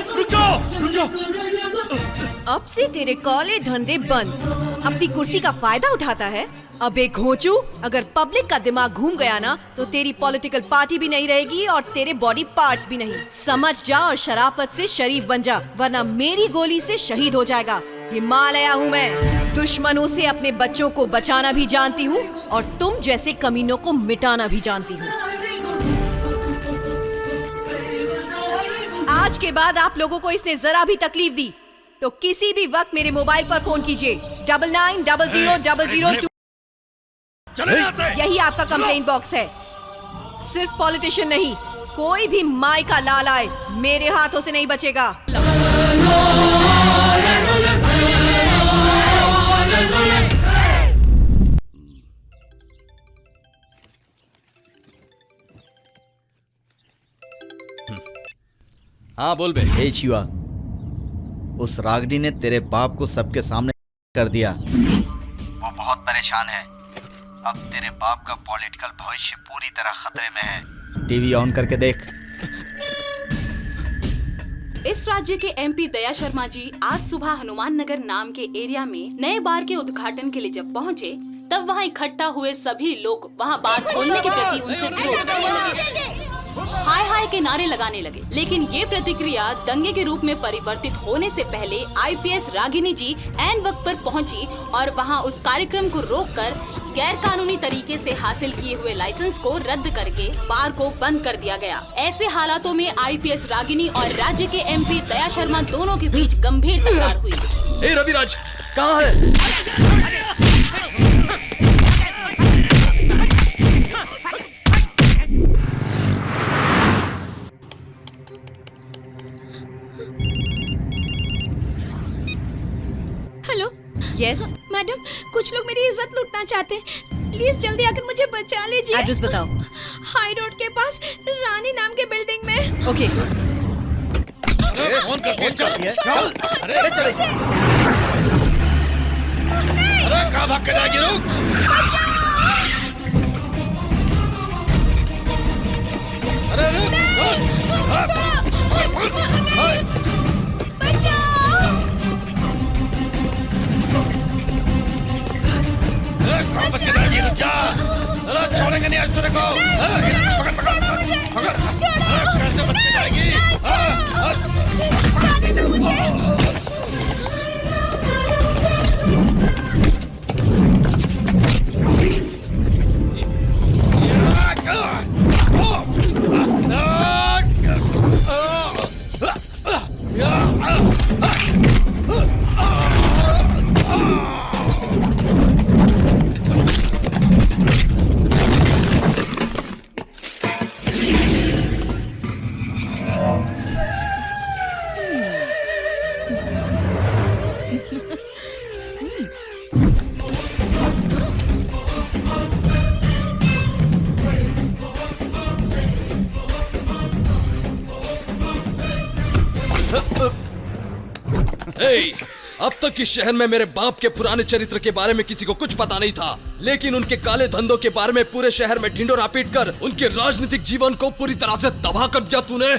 अब से तेरे कॉले धंधे बंद। अपनी कुर्सी का फायदा उठाता है। अबे घोंचू, अगर पब्लिक का दिमाग घूम गया ना तो तेरी पॉलिटिकल पार्टी भी नहीं रहेगी और तेरे बॉडी पार्ट्स भी नहीं। समझ जा और शराफत से शरीफ बन जा, वरना मेरी गोली से शहीद हो जाएगा। हिमालया हूँ मैं, दुश्मनों से अपने बच्चों को बचाना भी जानती हूँ और तुम जैसे कमीनों को मिटाना भी जानती हूँ। आज के बाद आप लोगों को इसने जरा भी तकलीफ दी तो किसी भी वक्त मेरे मोबाइल पर फोन कीजिए 99000002। यही आपका कंप्लेंट बॉक्स है। सिर्फ पॉलिटिशियन नहीं, कोई भी माई का लाल आए मेरे हाथों से नहीं बचेगा। हाँ बोल बे। हे शिवा, उस रागनी ने तेरे बाप को सबके सामने कर दिया। वो बहुत परेशान है। अब तेरे बाप का पॉलिटिकल भविष्य पूरी तरह खतरे में है। टीवी ऑन करके देख। इस राज्य के एमपी दया शर्मा जी आज सुबह हनुमान नगर नाम के एरिया में नए बार के उद्घाटन के लिए जब पहुंचे, तब वहां इकट्ठा हुए सभी लोग वहां बार खोलने के प्रति उनसे विरोध करने लगे, हाय हाय के नारे लगाने लगे। लेकिन ये प्रतिक्रिया दंगे के रूप में परिवर्तित होने से पहले आईपीएस रागिनी जी ऐन वक्त पर पहुंची और वहां उस कार्यक्रम को रोककर गैर कानूनी तरीके से हासिल किए हुए लाइसेंस को रद्द करके बार को बंद कर दिया गया। ऐसे हालातों में आईपीएस रागिनी और राज्य के एमपी दया शर्मा दोनों के बीच गंभीर तकरार हुई। ए रविराज, कहाँ है? हेलो। यस मैडम, कुछ लोग मेरी इज्जत लूटना चाहते हैं, प्लीज जल्दी आकर मुझे बचा लीजिए। एड्रेस बताओ। हाई रोड के पास रानी नाम के बिल्डिंग में। ओके। अरे कहाँ भाग के जाएगी लोग? कहाँ बच के जाएगी? रुक जा। अरे छोड़ेंगे नहीं आज तेरे को। पकड़। कैसे बच के जाएगी? अब तक इस शहर में मेरे बाप के पुराने चरित्र के बारे में किसी को कुछ पता नहीं था, लेकिन उनके काले धंधों के बारे में पूरे शहर में ढिंडोरा पीट कर उनके राजनीतिक जीवन को पूरी तरह से तबाह कर दिया तूने।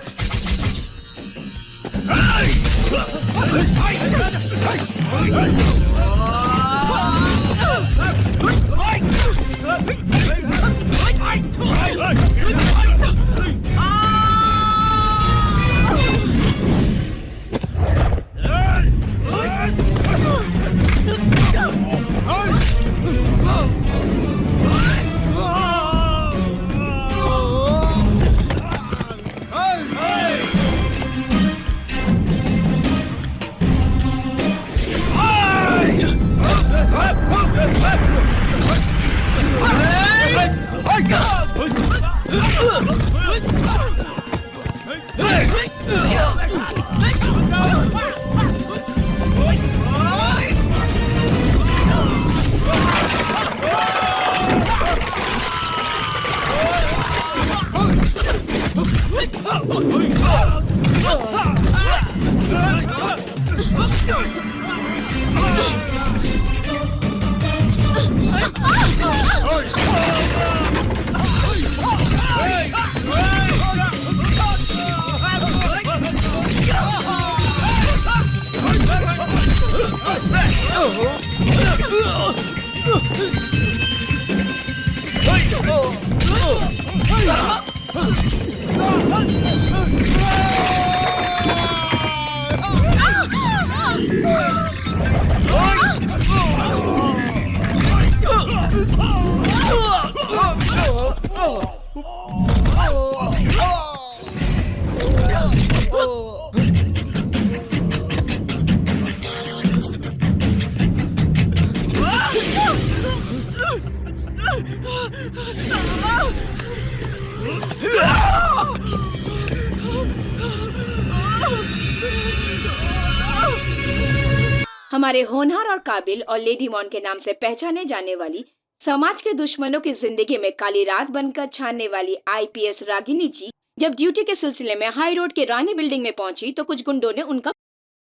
हमारे होनहार और काबिल और लेडी मॉन के नाम से पहचाने जाने वाली समाज के दुश्मनों की जिंदगी में काली रात बनकर छानने वाली आईपीएस रागिनी जी जब ड्यूटी के सिलसिले में हाई रोड के रानी बिल्डिंग में पहुंची तो कुछ गुंडों ने उनका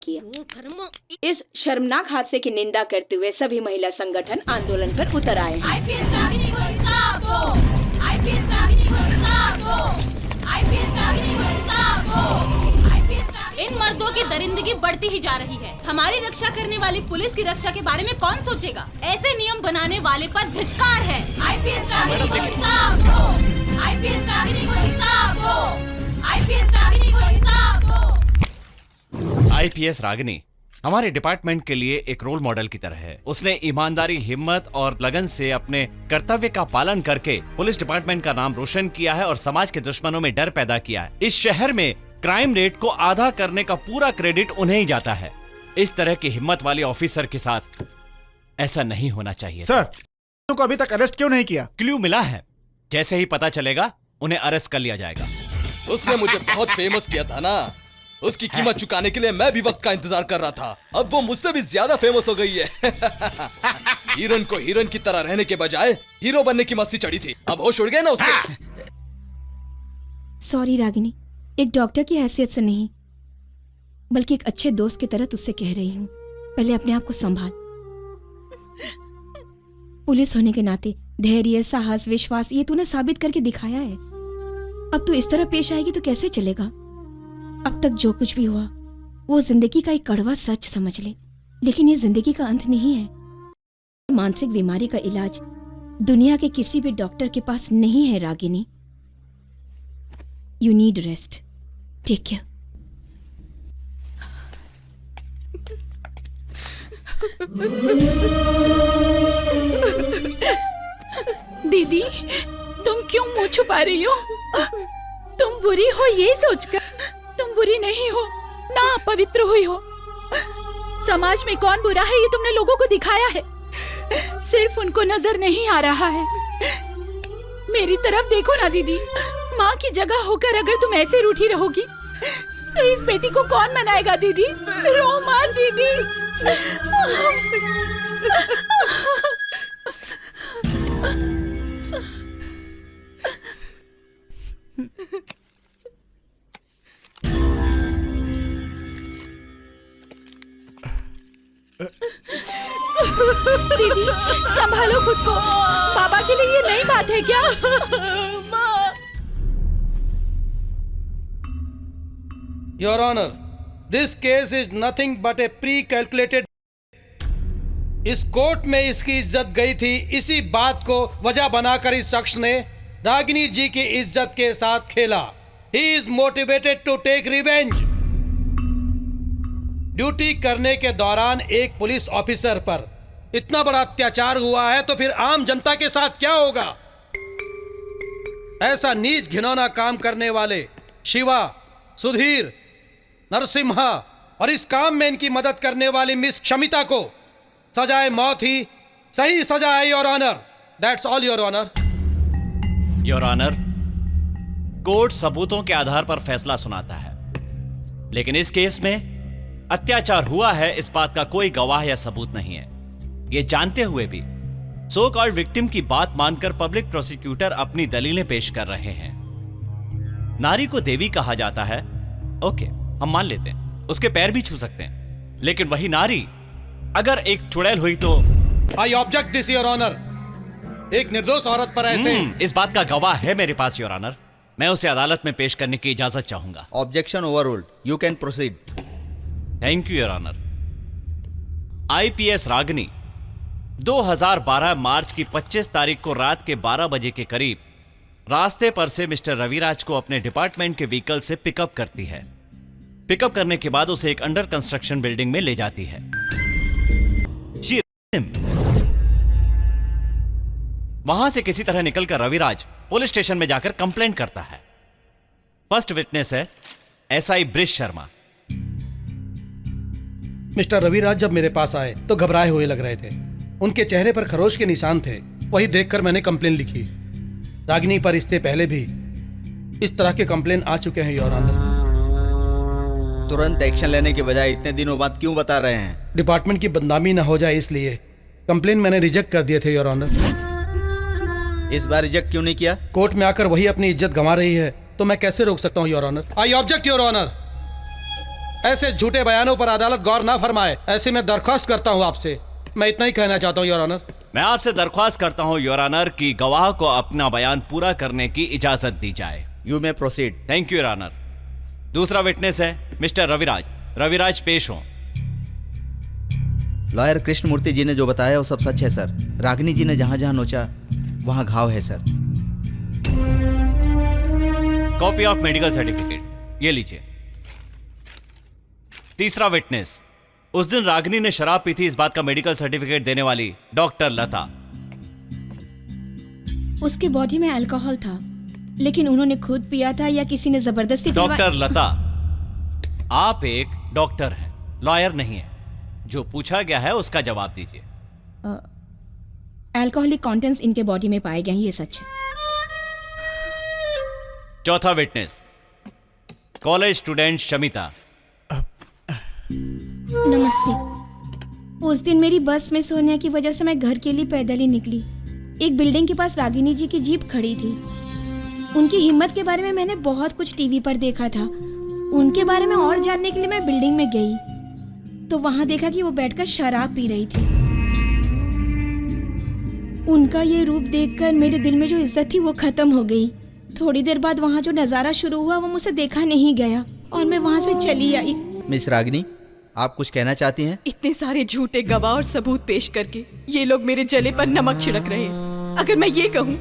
किया। इस शर्मनाक हादसे की निंदा करते हुए सभी महिला संगठन आंदोलन पर उतर आए हैं। आईपीएस रागिनी को इंसाफ दो, आईपीएस रागिनी को इंसाफ दो, आईपीएस रागिनी को इंसाफ दो, आईपीएस रागिनी। इन मर्दों की दरिंदगी बढ़ती ही जा रही है। हमारी रक्षा करने वाली पुलिस की रक्षा के बारे में कौन सोचेगा? ऐसे नियम बनाने वाले पर धिक्कार है। आईपीएस रागिनी को इंसाफ दो, आईपीएस रागिनी को इंसाफ दो, आईपीएस रागिनी को इंसाफ दो। आईपीएस रागिनी हमारे डिपार्टमेंट के लिए एक रोल मॉडल की तरह है। उसने ईमानदारी, हिम्मत और लगन से अपने कर्तव्य का पालन करके पुलिस डिपार्टमेंट का नाम रोशन किया है और समाज के दुश्मनों में डर पैदा किया है। इस शहर में क्राइम रेट को आधा करने का पूरा क्रेडिट उन्हें ही जाता है। इस तरह की हिम्मत वाले ऑफिसर के साथ ऐसा नहीं होना चाहिए। सर, को अभी तक अरेस्ट क्यों नहीं किया? क्लू मिला है, जैसे ही पता चलेगा उन्हें अरेस्ट कर लिया जाएगा। उसने मुझे बहुत फेमस किया था ना, उसकी कीमत चुकाने के लिए मैं भी वक्त का इंतजार कर रहा था। अब वो मुझसे भी ज्यादा फेमस हो गई है। हीरोइन को हीरोइन की तरह रहने के बजाय हीरो बनने की मस्ती चढ़ी थी। अब होश उड़ गए ना उसके। सॉरी रागिनी, एक डॉक्टर की हैसियत से नहीं बल्कि एक अच्छे दोस्त की तरह तुझसे कह रही हूँ, पहले अपने आप को संभाल। पुलिस होने के नाते धैर्य, साहस, विश्वास ये तूने साबित करके दिखाया है। अब तू इस तरह पेश आएगी तो कैसे चलेगा? अब तक जो कुछ भी हुआ वो जिंदगी का एक कड़वा सच समझ ले, लेकिन ये जिंदगी का अंत नहीं है। मानसिक बीमारी का इलाज दुनिया के किसी भी डॉक्टर के पास नहीं है Ragini. You need rest, take care. दीदी, तुम क्यों मुंह छुपा रही हो? तुम बुरी हो ये सोचकर। तुम बुरी नहीं हो, ना पवित्र हुई हो। समाज में कौन बुरा है ये तुमने लोगों को दिखाया है, सिर्फ उनको नजर नहीं आ रहा है। मेरी तरफ देखो ना दीदी, माँ की जगह होकर अगर तुम ऐसे रूठी रहोगी तो इस बेटी को कौन मनाएगा? दीदी रो मत दीदी। दीदी संभालो खुद को, बाबा के लिए ये नई बात है क्या? Your honour, this case is nothing but a pre calculated. इस कोर्ट में इसकी इज्जत गई थी, इसी बात को वजह बनाकर इस शख्स ने रागिनी जी की इज्जत के साथ खेला। He is motivated to take revenge. Duty करने के दौरान एक पुलिस ऑफिसर पर इतना बड़ा अत्याचार हुआ है तो फिर आम जनता के साथ क्या होगा? ऐसा नीच घिनौना काम करने वाले शिवा, सुधीर, नरसिम्हा और इस काम में इनकी मदद करने वाली मिस शमिता को सजाए मौत ही सही सजा है, your honour. That's all your honour. Your honour, court सबूतों के आधार पर फैसला सुनाता है, लेकिन इस केस में अत्याचार हुआ है इस बात का कोई गवाह या सबूत नहीं है। ये जानते हुए भी सो कॉल्ड विक्टिम की बात मानकर पब्लिक प्रोसिक्यूटर अपनी दलीलें पेश कर रहे हैं। नारी को देवी कहा जाता है, ओके हम मान लेते हैं, उसके पैर भी छू सकते हैं, लेकिन वही नारी अगर एक चुड़ैल हुई तो I object this your honour. एक निर्दोष औरत पर ऐसे इस बात का गवाह है मेरे पास योर ऑनर। मैं उसे अदालत में पेश करने की इजाजत चाहूंगा। Objection overruled, you can proceed. Thank you your honour. IPS Ragini 2012 मार्च की 25 तारीख को रात के 12 बजे के करीब रास्ते पर से मिस्टर रविराज को अपने डिपार्टमेंट के व्हीकल से पिकअप करती है। पिकअप करने के बाद उसे एक अंडर कंस्ट्रक्शन बिल्डिंग में ले जाती है। वहां से किसी तरह निकलकर रविराज पुलिस स्टेशन में जाकर कंप्लेंट करता है। फर्स्ट विटनेस है SI bridge Sharma. Mister Raviraj जब मेरे पास आए तो घबराए हुए लग रहे थे। उनके चेहरे पर खरोच के निशान थे। वही देखकर मैंने कंप्लेन लिखी। रागिनी पर इससे पहले भी इस तरह के कंप्लेन आ चुके हैं योर ऑनर। तुरंत एक्शन लेने के बजाय इतने दिनों बाद क्यों बता रहे हैं? डिपार्टमेंट की बदनामी न हो जाए इसलिए कंप्लेन मैंने रिजेक्ट कर दिए थे योर ऑनर। इस बार रिजेक्ट क्यों नहीं किया? कोर्ट में आकर वही अपनी इज्जत गंवा रही है तो मैं कैसे रोक सकता हूँ your honour. I object your honour. ऐसे झूठे बयानों पर अदालत गौर ना फरमाए, ऐसे मैं दरख्वास्त करता हूँ आपसे। मैं इतना ही कहना चाहता हूँ योर ऑनर। मैं आपसे दरख्वास्त करता हूँ योर ऑनर कि गवाह को अपना बयान पूरा करने की इजाजत दी जाए। You may proceed. Thank you your honour. दूसरा विटनेस है मिस्टर रविराज। रविराज पेश हो। लॉयर कृष्णमूर्ति जी ने जो बताया वो सब सच है सर। रागिनी जी ने जहां जहां नोचा वहां घाव है sir. Copy of medical certificate ये लीजिए। तीसरा विटनेस, उस दिन रागिनी ने शराब पी थी इस बात का मेडिकल सर्टिफिकेट देने वाली डॉक्टर लता। उसकी बॉडी में अल्कोहल था, लेकिन उन्होंने खुद पिया था या किसी ने जबरदस्ती डॉक्टर लता, आप एक डॉक्टर हैं, लॉयर नहीं है। जो पूछा गया है उसका जवाब दीजिए। अल्कोहलिक कंटेंट्स इनके बॉडी में पाए गए हैं, ये सच है। चौथा विटनेस, कॉलेज स्टूडेंट शमिता। नमस्ते। उस दिन मेरी बस में सोने की वजह से मैं घर के लिए पैदल ही निकली। एक बिल्डिंग के पास रागिनी जी की जीप खड़ी थी। उनकी हिम्मत के बारे में मैंने बहुत कुछ टीवी पर देखा था। उनके बारे में और जानने के लिए मैं बिल्डिंग में गई तो वहां देखा कि वो बैठकर शराब पी रही थी। उनका ये रूप देखकर मेरे दिल में जो इज्जत थी वो खत्म हो गई। थोड़ी देर बाद वहाँ जो नजारा शुरू हुआ वो मुझसे देखा नहीं गया और मैं वहाँ से चली आई। मिस रागिनी, आप कुछ कहना चाहती हैं? इतने सारे झूठे गवाह और सबूत पेश करके ये लोग मेरे जले पर नमक छिड़क रहे हैं। अगर मैं ये कहूँ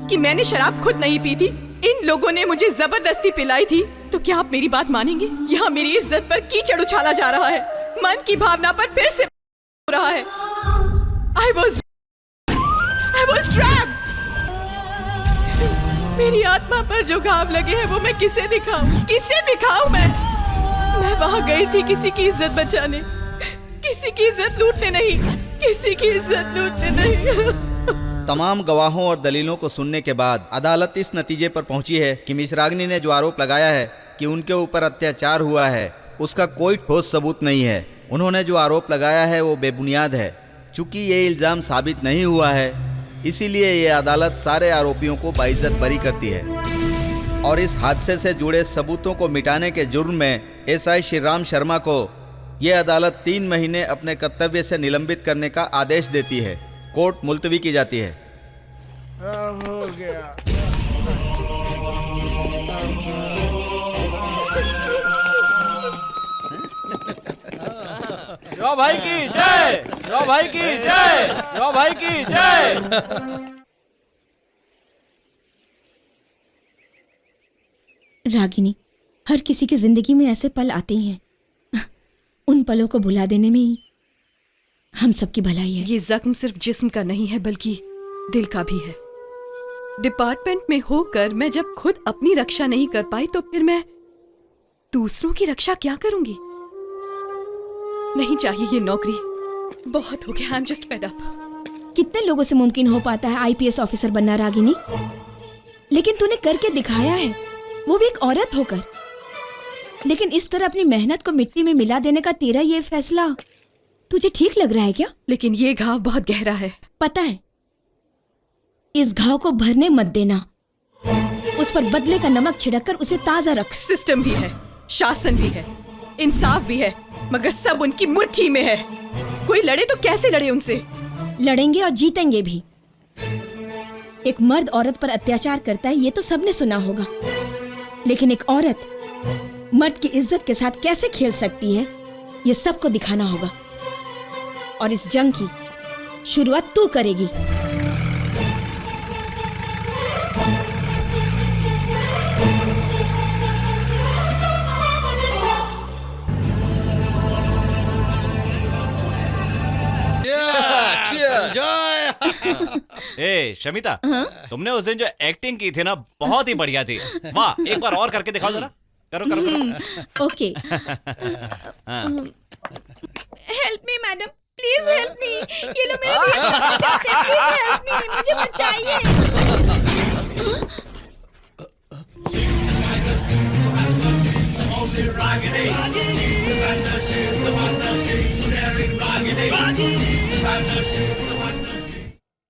कि मैंने शराब खुद नहीं पी थी, इन लोगों ने मुझे जबरदस्ती पिलाई थी, तो क्या आप मेरी बात मानेंगे? यहाँ मेरी इज्जत पर कीचड़ उछाला जा रहा है, मन की भावना पर फिर से हो रहा है। I was trapped। मेरी आत्मा पर जो घाव लगे हैं वो मैं किसे दिखाऊं? किसे दिखाऊं मैं वहां गई थी किसी की इज्जत बचाने, किसी की इज्जत लूटने नहीं, किसी की इज्जत लूटने नहीं। तमाम गवाहों और दलीलों को सुनने के बाद अदालत इस नतीजे पर पहुंची है कि मिस रागिनी ने जो आरोप लगाया है कि उनके ऊपर अत्याचार हुआ है उसका कोई ठोस सबूत नहीं है। उन्होंने जो आरोप लगाया है वो बेबुनियाद है। चूंकि ये इल्ज़ाम साबित नहीं हुआ है इसीलिए ये अदालत सारे आरोपियों को बाइज्जत बरी करती है और इस हादसे से जुड़े सबूतों को मिटाने के जुर्म में एसआई श्रीराम शर्मा को ये अदालत 3 महीने अपने कर्तव्य से निलंबित करने का आदेश देती है। कोर्ट मुलतवी की जाती है। हो गया। जो भाई की जय, जो भाई की जय, जो भाई की जय। रागिनी, हर किसी की जिंदगी में ऐसे पल आते ही हैं। उन पलों को भुला देने में ही हम सबकी भलाई है। ये जख्म सिर्फ जिस्म का नहीं है बल्कि दिल का भी है। डिपार्टमेंट में होकर मैं जब खुद अपनी रक्षा नहीं कर पाई तो फिर मैं दूसरों की रक्षा क्या करूंगी? नहीं चाहिए ये नौकरी, बहुत हो गया। I am just fed up. कितने लोगों से मुमकिन हो पाता है आईपीएस ऑफिसर बनना रागिनी? लेकिन तूने करके दिखाया है, वो भी एक औरत होकर। लेकिन इस तरह अपनी मेहनत को मिट्टी में मिला देने का तेरा ये फैसला तुझे ठीक लग रहा है क्या? लेकिन ये घाव बहुत गहरा है। पता है, इस घाव को भरने मत देना। उस पर बदले का नमक छिड़ककर उसे ताजा रख। सिस्टम भी है, शासन भी है, इंसाफ भी है, मगर सब उनकी मुट्ठी में है। कोई लड़े तो कैसे लड़े उनसे? लड़ेंगे और जीतेंगे भी। एक मर्द औरत पर अत्याचार करता है ये तो सबने सुना होगा, लेकिन एक औरत मर्द की इज्जत के साथ कैसे खेल सकती है ये सबको दिखाना होगा। और इस जंग की शुरुआत तू करेगी। ए शमिता, तुमने उस दिन जो एक्टिंग की थी ना, बहुत ही बढ़िया थी। वाह, एक बार और करके दिखाओ जरा। करो करो करो। Okay. Help me madam, please help me. ये लो मेरे बचाते, प्लीज हेल्प मी, मुझे बचाइए।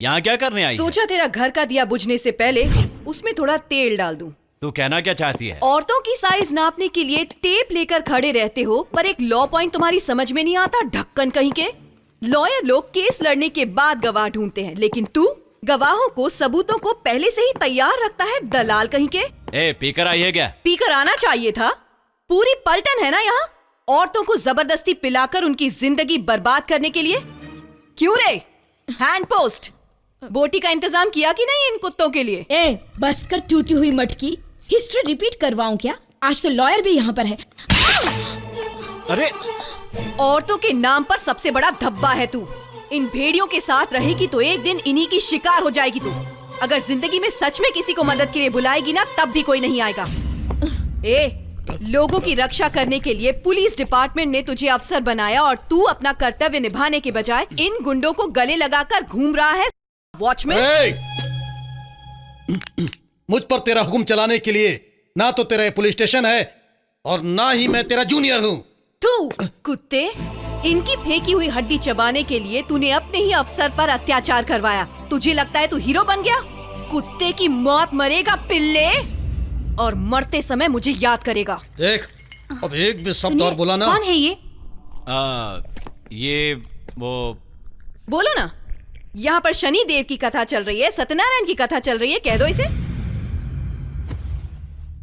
यहाँ क्या करने आई? सोचा तेरा घर का दिया बुझने से पहले उसमें थोड़ा तेल डाल दूं। तू कहना क्या चाहती है? औरतों की साइज नापने के लिए टेप लेकर खड़े रहते हो, पर एक लॉ पॉइंट तुम्हारी समझ में नहीं आता, ढक्कन कहीं के। लॉयर लोग केस लड़ने के बाद गवाह ढूंढते हैं, लेकिन तू गवाहों को, सबूतों को पहले से ही तैयार रखता है, दलाल कहीं के। ए, पीकर आई है क्या? पीकर आना चाहिए था। पूरी पलटन है ना यहाँ, औरतों को जबरदस्ती पिलाकर उनकी जिंदगी बर्बाद करने के लिए। क्यों रे? हैंड पोस्ट बोटी का इंतजाम किया कि नहीं इन कुत्तों के लिए? ए, बस कर टूटी हुई मटकी। हिस्ट्री रिपीट करवाऊं क्या? आज तो लॉयर भी यहाँ पर है। अरे, औरतों के नाम पर सबसे बड़ा धब्बा है तू। इन भेड़ियों के साथ रहेगी तो एक दिन इन्हीं की शिकार हो जाएगी तू। अगर जिंदगी में सच में किसी को मदद के लिए बुलाएगी ना, तब भी कोई नहीं आएगा। ए, लोगों की रक्षा करने के लिए पुलिस डिपार्टमेंट ने तुझे अफसर बनाया और तू अपना कर्तव्य निभाने के बजाय इन गुंडों को गले लगाकर घूम रहा है। वॉचमैन, मुझ पर तेरा हुक्म चलाने के लिए ना तो तेरा पुलिस स्टेशन है और ना ही मैं तेरा जूनियर हूँ। तू कुत्ते, इनकी फेंकी हुई हड्डी चबाने के लिए तूने अपने ही अफसर पर अत्याचार करवाया। तुझे लगता है तू हीरो बन गया? कुत्ते की मौत मरेगा पिल्ले, और मरते समय मुझे याद करेगा। देख, अब एक भी शब्द और बोला ना। कौन है ये? ये वो। बोलो ना। यहाँ पर शनि देव की कथा चल रही है, सत्यनारायण की कथा चल रही है, कह दो इसे।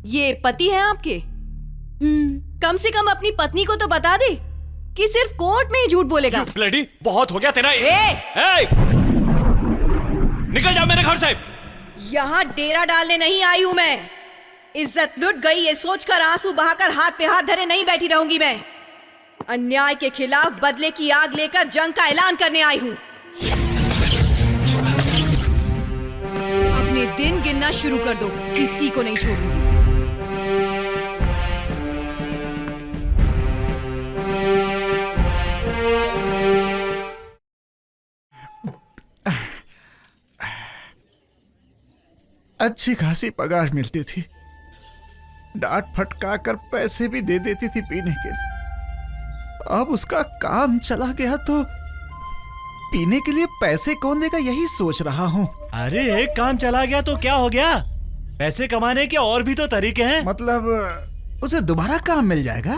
ये पति है आपके? कम से कम अपनी पत्नी को तो बता दे कि सिर्फ कोर्ट में ही झूठ बोलेगा। ब्लडी, बहुत हो गया तेरा। निकल जा मेरे घर से। यहाँ डेरा डालने नहीं आई हूँ मैं। इज्जत लुट गई ये सोचकर आंसू बहाकर हाथ पे हाथ धरे नहीं बैठी रहूंगी मैं। अन्याय के खिलाफ बदले की आग लेकर जंग का ऐलान करने आई हूँ। अपने दिन गिनना शुरू कर दो, किसी को नहीं छोड़ूंगी। अच्छी खासी पगार मिलती थी, डांट फटका कर पैसे भी दे देती थी पीने के लिए। अब उसका काम चला गया तो पीने के लिए पैसे कौन देगा, यही सोच रहा हूँ। अरे, एक काम चला गया तो क्या हो गया? पैसे कमाने के और भी तो तरीके हैं। मतलब उसे दोबारा काम मिल जाएगा?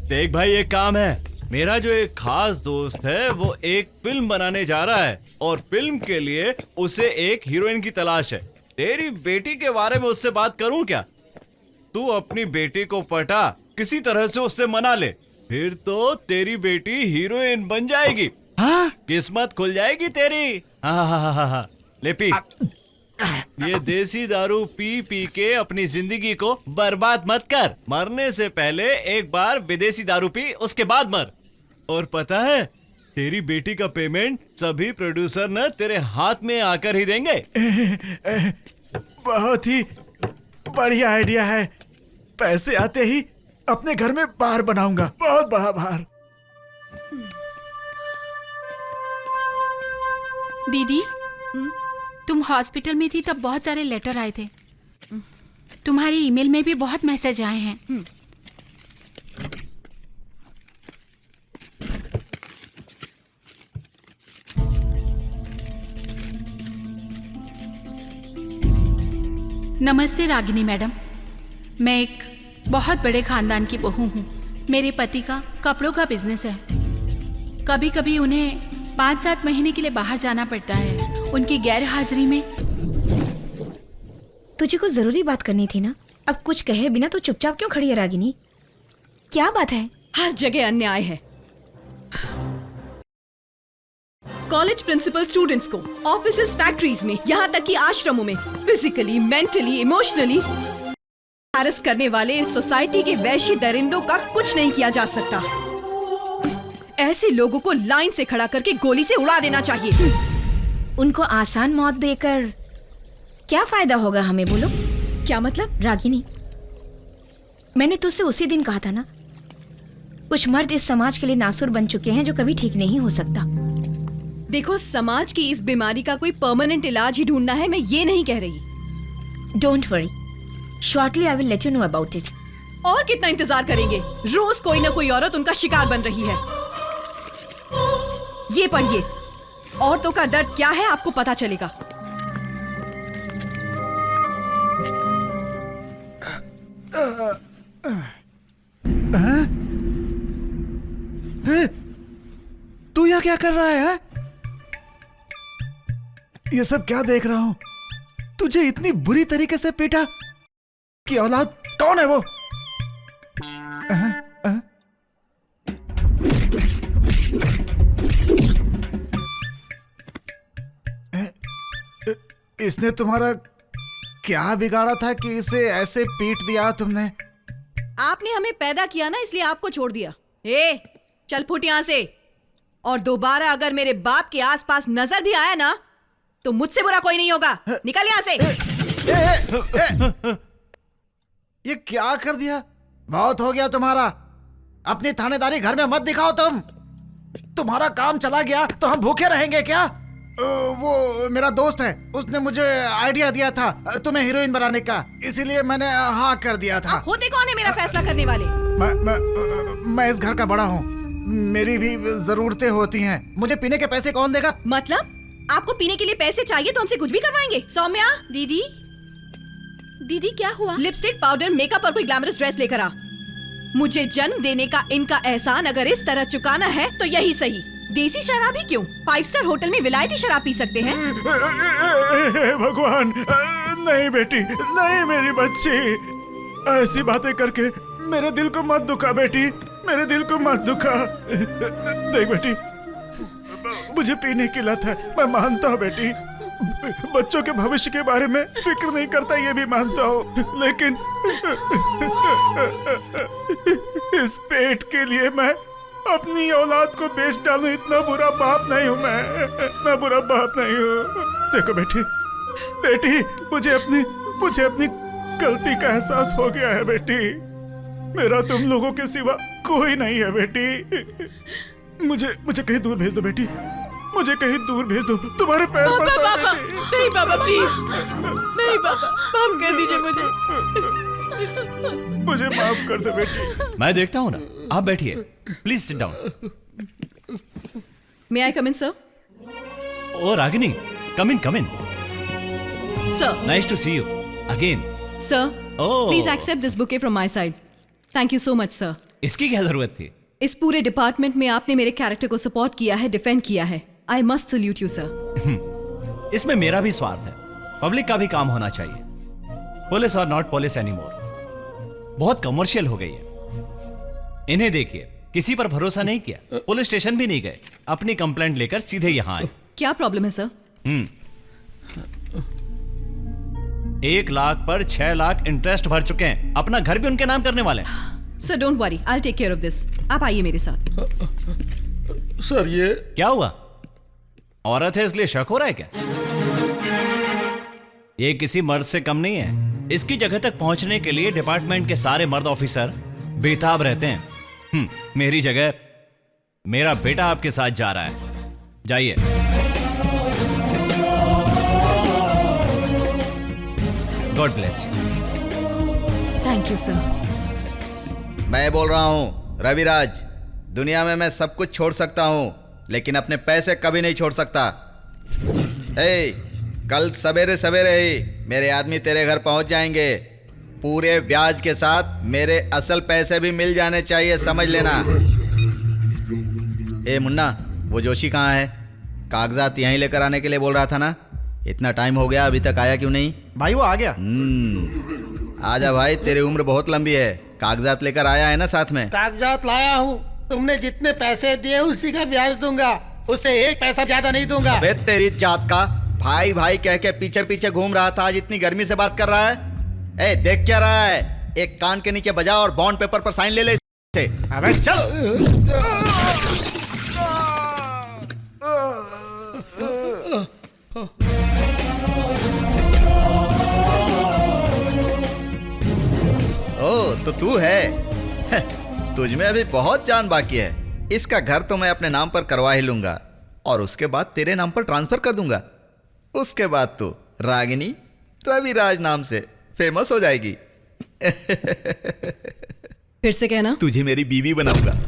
देख भाई, एक काम है। मेरा जो एक खास दोस्त है वो एक फिल्म बनाने जा रहा है और फिल्म के लिए उसे एक हीरोइन की तलाश है। तेरी बेटी के बारे में उससे बात करूं क्या? तू अपनी बेटी को पटा, किसी तरह से उससे मना ले, फिर तो तेरी बेटी हीरोइन बन जाएगी। हाँ? किस्मत खुल जाएगी तेरी। हाँ। ले पी। ये देसी दारू पी पी के अपनी जिंदगी को बर्बाद मत कर। मरने से पहले एक बार विदेशी दारू पी, उसके बाद मर। और पता है, तेरी बेटी का पेमेंट सभी प्रोड्यूसर न तेरे हाथ में आकर ही देंगे। बहुत ही बढ़िया आइडिया है। पैसे आते ही अपने घर में बार बनाऊंगा, बहुत बड़ा बार। दीदी, तुम हॉस्पिटल में थी तब बहुत सारे लेटर आए थे। तुम्हारी ईमेल में भी बहुत मैसेज आए हैं। नमस्ते रागिनी मैडम, मैं एक बहुत बड़े खानदान की बहू हूँ। मेरे पति का कपड़ों का बिजनेस है। कभी कभी उन्हें 5-7 महीने के लिए बाहर जाना पड़ता है। उनकी गैर हाजिरी में। तुझे कुछ जरूरी बात करनी थी ना, अब कुछ कहे बिना तो चुपचाप क्यों खड़ी है रागिनी? क्या बात है? हर जगह अन्याय है। कॉलेज प्रिंसिपल स्टूडेंट्स को, ऑफिसेस, फैक्ट्रीज में, यहाँ तक कि आश्रमों में फिजिकली, मेंटली, इमोशनली हैरेस करने वाले इस सोसाइटी के वैशी दरिंदों का कुछ नहीं किया जा सकता। ऐसे लोगों को लाइन से खड़ा करके गोली से उड़ा देना चाहिए। उनको आसान मौत देकर क्या फायदा होगा हमें, बोलो? क्या मतलब? रागिनी, मैंने तुझसे उसी दिन कहा था ना, कुछ मर्द इस समाज के लिए नासुर बन चुके हैं जो कभी ठीक नहीं हो सकता। देखो, समाज की इस बीमारी का कोई परमानेंट इलाज ही ढूंढना है, मैं ये नहीं कह रही। Don't worry, shortly I will let you know about it. और कितना इंतजार करेंगे? रोज कोई ना कोई औरत उनका शिकार बन रही है। ये पढ़िए, औरतों का दर्द क्या है आपको पता चलेगा। तू यहाँ क्या कर रहा है? ये सब क्या देख रहा हूं? तुझे इतनी बुरी तरीके से पीटा कि औलाद कौन है वो? इसने तुम्हारा क्या बिगाड़ा था कि इसे ऐसे पीट दिया तुमने? आपने हमें पैदा किया ना, इसलिए आपको छोड़ दिया। चल फुट यहां से, और दोबारा अगर मेरे बाप के आसपास नजर भी आया ना तो मुझसे बुरा कोई नहीं होगा। निकल यहां से। ये क्या कर दिया? बहुत हो गया तुम्हारा। अपनी थानेदारी घर में मत दिखाओ तुम। तुम्हारा काम चला गया तो हम भूखे रहेंगे क्या? वो मेरा दोस्त है, उसने मुझे आइडिया दिया था तुम्हें हीरोइन बनाने का, इसीलिए मैंने हाँ कर दिया था। होते कौन है मेरा फैसला करने वाले? मैं इस घर का बड़ा हूँ, मेरी भी जरूरतें होती हैं। मुझे पीने के पैसे कौन देगा? मतलब आपको पीने के लिए पैसे चाहिए तो हमसे कुछ भी करवाएंगे? सौम्या, दीदी, दीदी क्या हुआ? लिपस्टिक, पाउडर, मेकअप और कोई ग्लैमरस ड्रेस लेकर आ। मुझे जन्म देने का इनका एहसान अगर इस तरह चुकाना है तो यही सही। देसी शराब ही क्यों, 5 स्टार होटल में विलायती शराब पी सकते हैं। भगवान, नहीं बेटी, नहीं मेरी बच्ची, ऐसी बातें करके मेरे दिल को मत दुखा बेटी, मेरे दिल को मत दुखा। देख बेटी, मुझे पीने की लत है, मैं मानता हूँ बेटी। बच्चों के भविष्य के बारे में फिक्र नहीं करता, ये भी मानता हूँ, लेकिन इस पेट के लिए मैं अपनी औलाद को बेच डालूं, इतना बुरा बाप नहीं हूं मैं, इतना बुरा बाप नहीं हूं। देखो बेटी, बेटी, मुझे अपनी गलती का एहसास हो गया है बेटी। मेरा तुम लोगों के सिवा कोई नहीं है बेटी। मुझे कहीं दूर भेज दो बेटी, मुझे कहीं दूर भेज दो, तुम्हारे पैर पड़ता हूं बेटी। नहीं पापा, प्लीज नहीं पापा, माफ कर दीजिए मुझे माफ कर दो बेटी। मैं देखता हूँ ना, आप बैठिए, please sit down. May I come in sir? Oh Ragini, come in, come in. Sir, nice to see you again. Sir, please accept this bouquet from my side. Thank you so much sir. इसकी क्या जरूरत थी? इस पूरे डिपार्टमेंट में आपने मेरे कैरेक्टर को सपोर्ट किया है, डिफेंड किया है। I must salute you sir. इसमें मेरा भी स्वार्थ है, पब्लिक का भी काम होना चाहिए। पुलिस और नॉट पुलिस एनीमोर बहुत कमर्शियल हो गई है। इन्हें देखिए, किसी पर भरोसा नहीं किया, पुलिस स्टेशन भी नहीं गए, अपनी कंप्लेंट लेकर सीधे यहां आए। क्या प्रॉब्लम है सर? 1 लाख पर 6 लाख इंटरेस्ट भर चुके हैं, अपना घर भी उनके नाम करने वाले हैं। Sir don't worry, I will take care of this. आप आइए मेरे साथ। सर ये क्या हुआ? औरत है इसलिए शक हो रहा है क्या? ये किसी मर्द से कम नहीं है। इसकी जगह तक पहुंचने के लिए डिपार्टमेंट के सारे मर्द ऑफिसर बेताब रहते हैं। मेरी जगह मेरा बेटा आपके साथ जा रहा है, जाइए। God bless you. Thank you sir. मैं बोल रहा हूँ रविराज, दुनिया में मैं सब कुछ छोड़ सकता हूँ लेकिन अपने पैसे कभी नहीं छोड़ सकता। कल सवेरे सवेरे ही मेरे आदमी तेरे घर पहुंच जाएंगे, पूरे ब्याज के साथ। मेरे असल पैसे भी मिल जाने चाहिए, समझ लेना। मुन्ना, वो जोशी कहाँ है? कागजात यहीं लेकर आने के लिए बोल रहा था ना? इतना टाइम हो गया, अभी तक आया क्यों नहीं? भाई वो आ गया। आजा भाई, तेरी उम्र बहुत लंबी है। कागजात लेकर आया है ना साथ में? कागजात लाया हूँ। तुमने जितने पैसे दिए उसी का ब्याज दूंगा, उससे 1 पैसा ज्यादा नहीं दूंगा। अबे तेरी जात का, भाई भाई कह के पीछे पीछे घूम रहा था, आज इतनी गर्मी से बात कर रहा है। देख क्या रहा है? एक कान के नीचे बजा और बॉन्ड पेपर पर साइन ले ले। अबे चल। ओ तो तू है। तुझ में अभी बहुत जान बाकी है। इसका घर तो मैं अपने नाम पर करवा ही लूंगा और उसके बाद तेरे नाम पर ट्रांसफर कर दूंगा। उसके बाद तो रागिनी रविराज नाम से फेमस हो जाएगी। फिर से कहना। तुझे मेरी बीवी बनाऊंगा।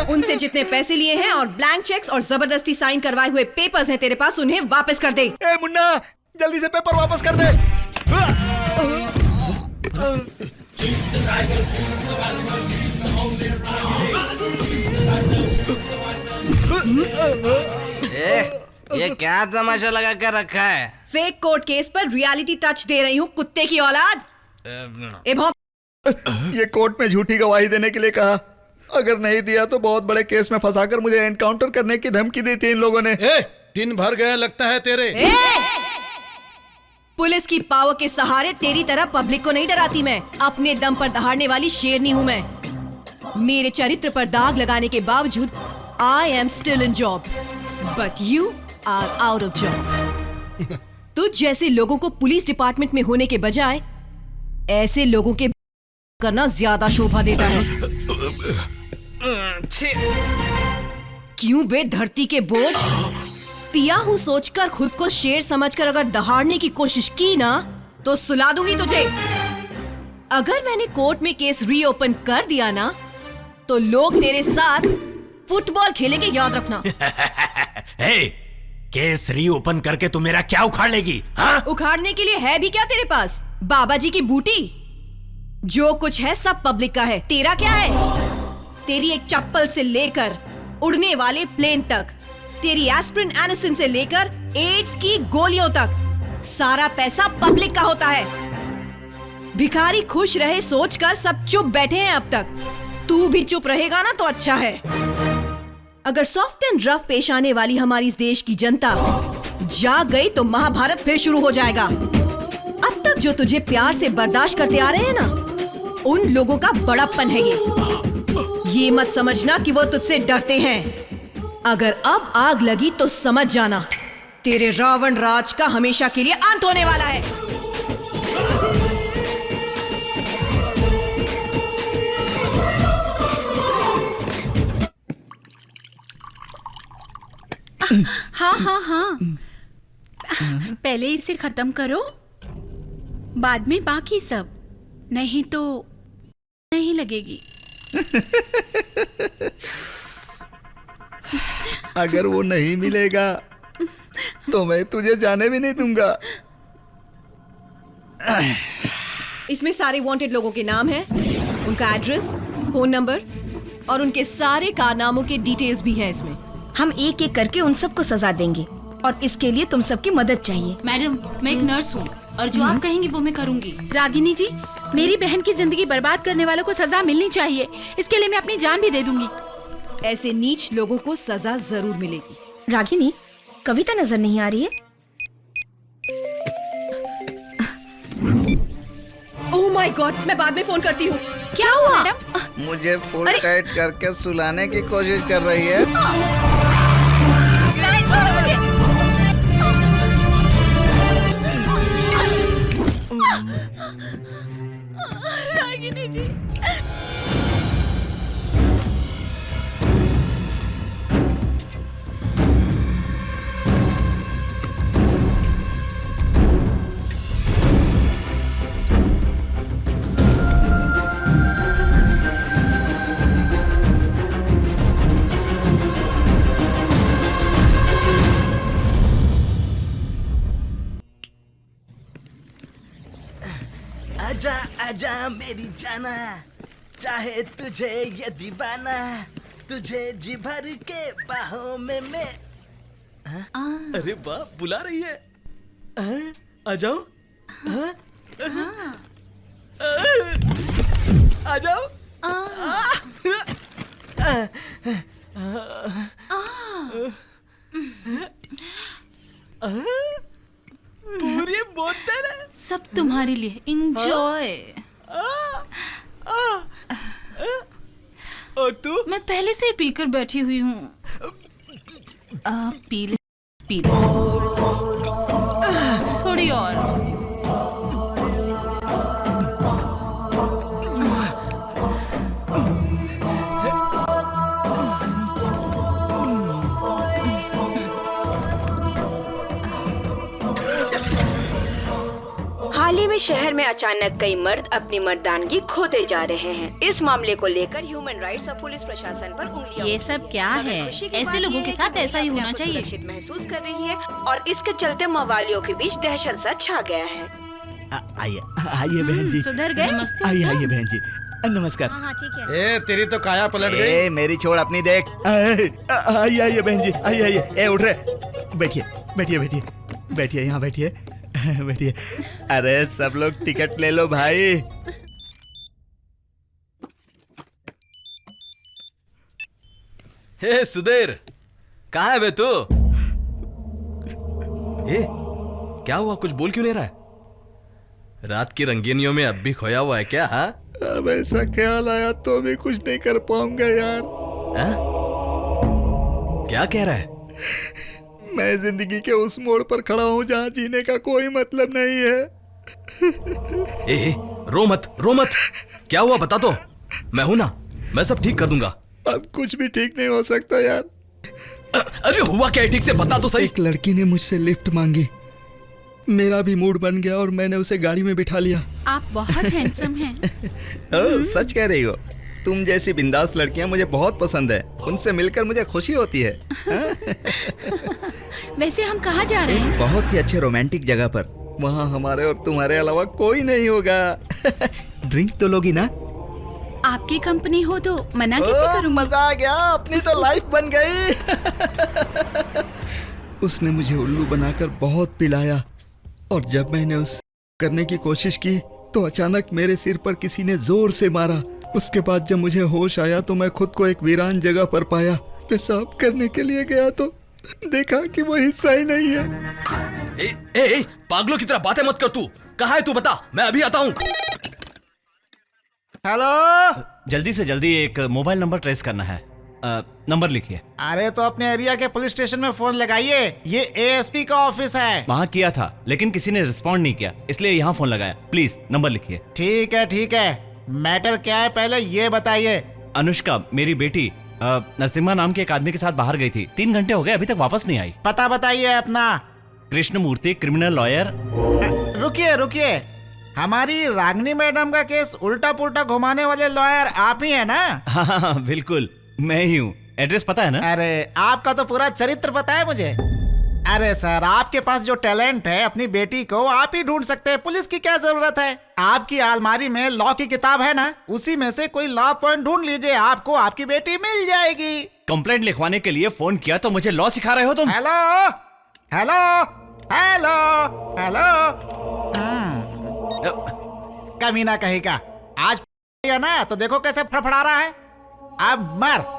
उनसे जितने पैसे लिए हैं और ब्लैंक चेक्स और जबरदस्ती साइन करवाए हुए पेपर्स हैं तेरे पास, उन्हें वापस कर दे। मुन्ना, जल्दी से पेपर वापस कर दे। ये क्या तमाशा लगा कर रखा है? फेक कोर्ट केस पर रियलिटी टच दे रही हूँ, कुत्ते की औलाद। ये कोर्ट में झूठी गवाही देने के लिए कहा, अगर नहीं दिया तो बहुत बड़े केस में फंसाकर मुझे एनकाउंटर करने की धमकी दी थी इन लोगों ने। दिन भर गए लगता है तेरे। पुलिस की पावर के सहारे तेरी तरह पब्लिक को नहीं डराती मैं। अपने दम पर दहाड़ने वाली शेरनी हूँ मैं। मेरे चरित्र पर दाग लगाने के बावजूद I am still in job, but you are out of job. तुझ जैसे लोगों को पुलिस डिपार्टमेंट में होने के बजाय ऐसे लोगों के करना ज्यादा शोभा देता है। क्यों बे धरती के बोझ? पिया हूं सोचकर खुद को शेर समझकर अगर दहाड़ने की कोशिश की ना तो सुला दूंगी तुझे। अगर मैंने कोर्ट में केस रीओपन कर दिया ना तो लोग तेरे साथ फुटबॉल खेलेंगे, याद रखना। केस रीओपन करके तू मेरा क्या उखाड़ लेगी? हाँ? उखाड़ने के लिए है भी क्या तेरे पास? बाबा जी की बूटी। जो कुछ है सब पब्लिक का है, तेरा क्या है? तेरी एक चप्पल से लेकर उड़ने वाले प्लेन तक, तेरी एस्प्रिन एनिसिन से लेकर एड्स की गोलियों तक, सारा पैसा पब्लिक का होता है। भिखारी खुश रहे सोचकर सब चुप बैठे हैं अब तक। तू भी चुप रहेगा ना तो अच्छा है। अगर सॉफ्ट एंड रफ पेश आने वाली हमारी इस देश की जनता जाग गई तो महाभारत फिर शुरू हो जाएगा। अब तक जो तुझे प्यार से बर्दाश्त करते आ रहे हैं ना, उन लोगों का बड़प्पन है ये मत समझना कि वो तुझसे डरते हैं। अगर अब आग लगी तो समझ जाना तेरे रावण राज का हमेशा के लिए अंत होने वाला है। हाँ, पहले इसे खत्म करो, बाद में बाकी सब, नहीं तो नहीं लगेगी। अगर वो नहीं मिलेगा तो मैं तुझे जाने भी नहीं दूंगा। इसमें सारे वांटेड लोगों के नाम हैं, उनका एड्रेस, फोन नंबर और उनके सारे कारनामों के डिटेल्स भी हैं इसमें। हम एक एक करके उन सबको सजा देंगे और इसके लिए तुम सबकी मदद चाहिए। मैडम, मैं एक नर्स हूँ और जो आप कहेंगी वो मैं करूँगी। रागिनी जी, मेरी बहन की जिंदगी बर्बाद करने वालों को सजा मिलनी चाहिए। इसके लिए मैं अपनी जान भी दे दूंगी। ऐसे नीच लोगों को सजा जरूर मिलेगी। रागिनी, कविता नजर नहीं आ रही है? ओह माय गॉड, मैं बाद में फोन करती हूँ। क्या हुआ? मुझे फुल टाइट करके सुलाने की कोशिश कर रही है। रागिनी जी, आजा आजा मेरी जाना, चाहे तुझे ये दीवाना, तुझे जी भर के बाहों में मैं। अरे वाह, बुला रही है। आ जाओ। आ जाओ। पूरी बोतल है। सब तुम्हारे लिए, इंजॉय। और तू? मैं पहले से ही पीकर बैठी हुई हूँ। पी ले, पी ले। थोड़ी और। हाल ही में शहर में अचानक कई मर्द अपनी मर्दानगी खोते जा रहे हैं। इस मामले को लेकर ह्यूमन राइट्स और पुलिस प्रशासन पर उंगलियां। ये सब क्या है? ऐसे लोगों के साथ ऐसा ही होना चाहिए। सुरक्षित महसूस कर रही है और इसके चलते मवालियों के बीच दहशत सा छा गया है। आइए आइए बहन जी। सुधर गए? आइए आइए बहन जी, नमस्कार। हाँ ठीक है। ए, तेरी तो काया पलट गई। ए, मेरी छोड़ अपनी देख। आइए आइए बहन जी, आइए आइए। ए उठ रहे, बैठिए बैठिए बैठिए बैठिए, यहाँ बैठिए बैठिए। अरे सब लोग टिकट ले लो भाई। हे सुधीर, कहाँ है बे तू? क्या हुआ, कुछ बोल क्यों नहीं रहा है? रात की रंगीनियों में अब भी खोया हुआ है क्या? हाँ, अब ऐसा ख्याल आया तो भी कुछ नहीं कर पाऊंगा यार। क्या कह रहा है? मैं जिंदगी के उस मोड़ पर खड़ा हूँ जहाँ जीने का कोई मतलब नहीं है। रो मत, रो मत। क्या हुआ बता तो, मैं हूं ना, मैं सब ठीक कर दूंगा। अब कुछ भी ठीक नहीं हो सकता यार। अरे हुआ क्या, ठीक से बता तो सही। एक लड़की ने मुझसे लिफ्ट मांगी, मेरा भी मूड बन गया और मैंने उसे गाड़ी में बिठा लिया। आप बहुत हैंडसम हैं। सच कह रही हो? तुम जैसी बिंदास लड़कियां मुझे बहुत पसंद है, उनसे मिलकर मुझे खुशी होती है। वैसे हम कहाँ जा रहे हैं? बहुत ही अच्छे रोमांटिक जगह पर, वहाँ हमारे और तुम्हारे अलावा कोई नहीं होगा। ड्रिंक तो लोगी ना? आपकी कंपनी हो तो मना कैसे करूँगी? मजा आ गया, अपनी तो लाइफ बन गई। उसने मुझे उल्लू बनाकर बहुत पिलाया और जब मैंने उस करने की कोशिश की तो अचानक मेरे सिर पर किसी ने जोर से मारा। उसके बाद जब मुझे होश आया तो मैं खुद को एक वीरान जगह पर पाया। पेशाब करने के लिए गया तो देखा कि वो हिस्सा ही नहीं है। पागलों की तरह बातें मत कर। तू कहाँ है, तू बता, मैं अभी आता हूँ। हेलो, जल्दी से जल्दी एक मोबाइल नंबर ट्रेस करना है। नंबर लिखिए। अरे तो अपने एरिया के पुलिस स्टेशन में फोन लगाइए, ये एएसपी का ऑफिस है। वहाँ किया था लेकिन किसी ने रिस्पॉन्ड नहीं किया, इसलिए यहाँ फोन लगाया। प्लीज नंबर लिखिए। ठीक है, मैटर क्या है पहले ये बताइए। अनुष्का, मेरी बेटी नरसिम्हा नाम के एक आदमी के साथ बाहर गई थी। 3 घंटे हो गए, अभी तक वापस नहीं आई। पता बताइए अपना। Krishnamurthy, criminal lawyer. रुकिए, हमारी रागिनी मैडम का केस उल्टा पुल्टा घुमाने वाले लॉयर आप ही है ना? हाँ बिल्कुल, मैं ही हूँ। एड्रेस पता है ना? अरे आपका तो पूरा चरित्र पता है मुझे। अरे सर, आपके पास जो टैलेंट है, अपनी बेटी को आप ही ढूंढ सकते हैं, पुलिस की क्या जरूरत है। आपकी अलमारी में लॉ की किताब है ना, उसी में से कोई लॉ पॉइंट ढूंढ लीजिए, आपको आपकी बेटी मिल जाएगी। कंप्लेंट लिखवाने के लिए फोन किया तो मुझे लॉ सिखा रहे हो तुम? Hello hello hello hello. कमीना कहेगा, आज ना तो देखो कैसे फड़फड़ा रहा है। अब मर।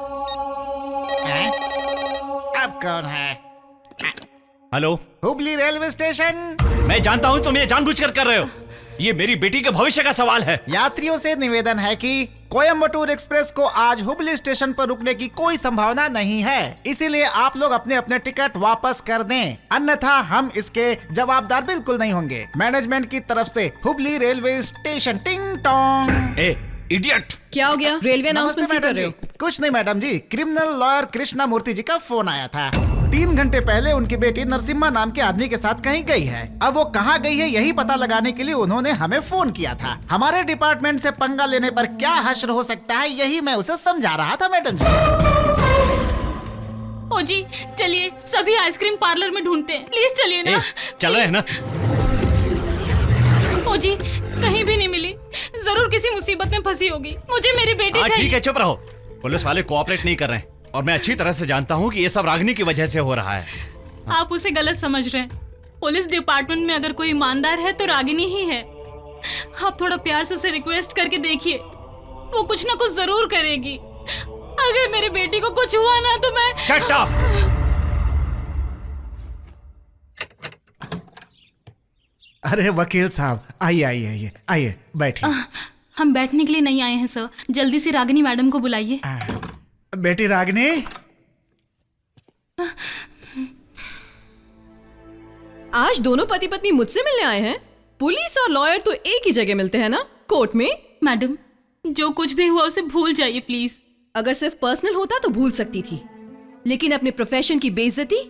अब कौन है? Hello, Hubli railway station. मैं जानता हूँ तुम ये जानबूझकर कर रहे हो। ये मेरी बेटी के भविष्य का सवाल है। यात्रियों से निवेदन है कि कोयम्बटूर एक्सप्रेस को आज हुबली स्टेशन पर रुकने की कोई संभावना नहीं है, इसीलिए आप लोग अपने अपने टिकट वापस कर दें, अन्यथा हम इसके जवाबदार बिल्कुल नहीं होंगे। मैनेजमेंट की तरफ से हुबली रेलवे स्टेशन। टिंग टोंग। ए इडियट, क्या हो गया? रेलवे अनाउंसमेंट कर रहे हो? कुछ नहीं मैडम जी, क्रिमिनल लॉयर कृष्णा मूर्ति जी का फोन आया था। 3 घंटे पहले उनकी बेटी नरसिम्हा नाम के आदमी के साथ कहीं गई है। अब वो कहाँ गई है यही पता लगाने के लिए उन्होंने हमें फोन किया था। हमारे डिपार्टमेंट से पंगा लेने पर क्या हश्र हो सकता है, यही मैं उसे समझा रहा था मैडम जी। ओ जी चलिए सभी आइसक्रीम पार्लर में ढूंढते हैं, प्लीज चलिए ना। चल रहे हैं ना? ओ जी कहीं भी नहीं मिली, जरूर किसी मुसीबत में फंसी होगी, मुझे मेरी बेटी चाहिए। ठीक है, चुप रहो। पुलिस वाले कोऑपरेट नहीं कर रहे हैं और मैं अच्छी तरह से जानता हूँ कि ये सब रागिनी की वजह से हो रहा है। आप उसे गलत समझ रहे हैं। पुलिस डिपार्टमेंट में अगर कोई ईमानदार है तो रागिनी ही है। आप थोड़ा प्यार से उसे रिक्वेस्ट करके देखिए, वो कुछ ना कुछ जरूर करेगी। अगर मेरी बेटी को कुछ हुआ ना तो मैं। Shut up! अरे वकील साहब, आइए आइए आइए आइए, बैठिए। हम बैठने के लिए नहीं आए हैं सर, जल्दी से रागिनी मैडम को बुलाइए। बेटी रागिनी। आज दोनों पति पत्नी मुझसे मिलने आए हैं? पुलिस और लॉयर तो एक ही जगह मिलते हैं ना, कोर्ट में। मैडम जो कुछ भी हुआ उसे भूल जाइए प्लीज। अगर सिर्फ पर्सनल होता तो भूल सकती थी, लेकिन अपने प्रोफेशन की बेइज्जती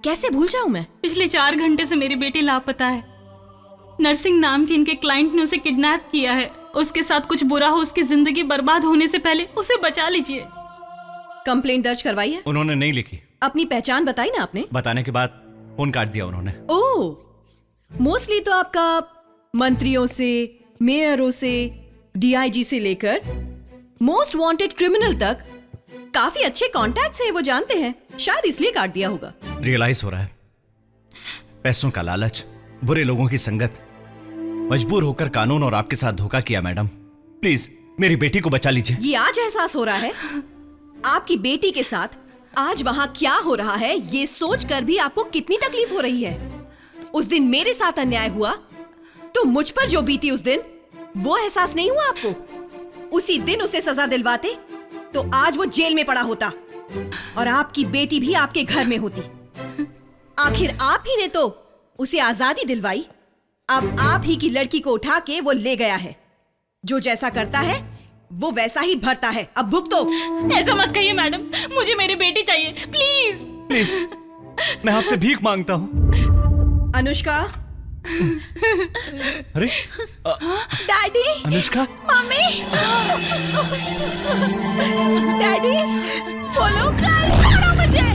कैसे भूल जाऊं मैं? पिछले 4 घंटे से मेरी बेटी लापता है। नरसिंह नाम के इनके क्लाइंट ने उसे किडनैप किया है। उसके साथ कुछ बुरा हो, उसकी जिंदगी बर्बाद होने से पहले उसे बचा लीजिए। कंप्लेंट दर्ज करवाई है? उन्होंने नहीं लिखी। अपनी पहचान बताई ना आपने? बताने के बाद फोन काट दिया उन्होंने। ओह, मोस्टली तो आपका मंत्रियों से, मेयरों से, डीआईजी से लेकर मोस्ट वांटेड क्रिमिनल तक काफी अच्छे कॉन्टैक्ट्स हैं, वो जानते हैं, शायद इसलिए काट दिया होगा। रियलाइज हो रहा है, पैसों का लालच, बुरे लोगों की संगत, मजबूर होकर कानून और आपके साथ धोखा किया। मैडम प्लीज मेरी बेटी को बचा लीजिए। ये आज एहसास हो रहा है आपकी बेटी के साथ आज वहां क्या हो रहा है, ये सोचकर भी आपको कितनी तकलीफ हो रही है। उस दिन मेरे साथ अन्याय हुआ तो मुझ पर जो बीती उस दिन, वो एहसास नहीं हुआ आपको? उसी दिन उसे सजा दिलवाते तो आज वो जेल में पड़ा होता और आपकी बेटी भी आपके घर में होती। आखिर आप ही ने तो उसे आजादी दिलवाई, अब आप ही की लड़की को उठा के वो ले गया है। जो जैसा करता है वो वैसा ही भरता है, अब भुगतो। ऐसा मत कहिए मैडम, मुझे मेरी बेटी चाहिए, प्लीज प्लीज, मैं आपसे भीख मांगता हूँ। अनुष्का। अरे डैडी, अनुष्का, मम्मी, डैडी, बोलो छोड़ो मुझे।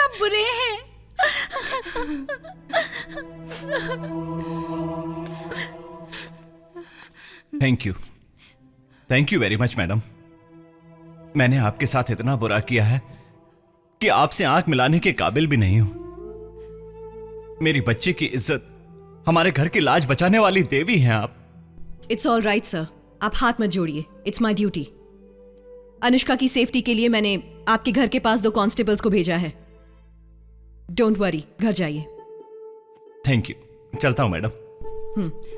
आप बुरे हैं। Thank you very much madam. मैंने आपके साथ इतना बुरा किया है कि आपसे आंख मिलाने के काबिल भी नहीं हूं। मेरी बच्ची की इज्जत, हमारे घर की लाज बचाने वाली देवी हैं आप। इट्स ऑल राइट सर, आप हाथ मत जोड़िए, इट्स माई ड्यूटी। अनुष्का की सेफ्टी के लिए मैंने आपके घर के पास 2 कांस्टेबल्स को भेजा है। डोंट वरी, घर जाइए। थैंक यू, चलता हूं मैडम।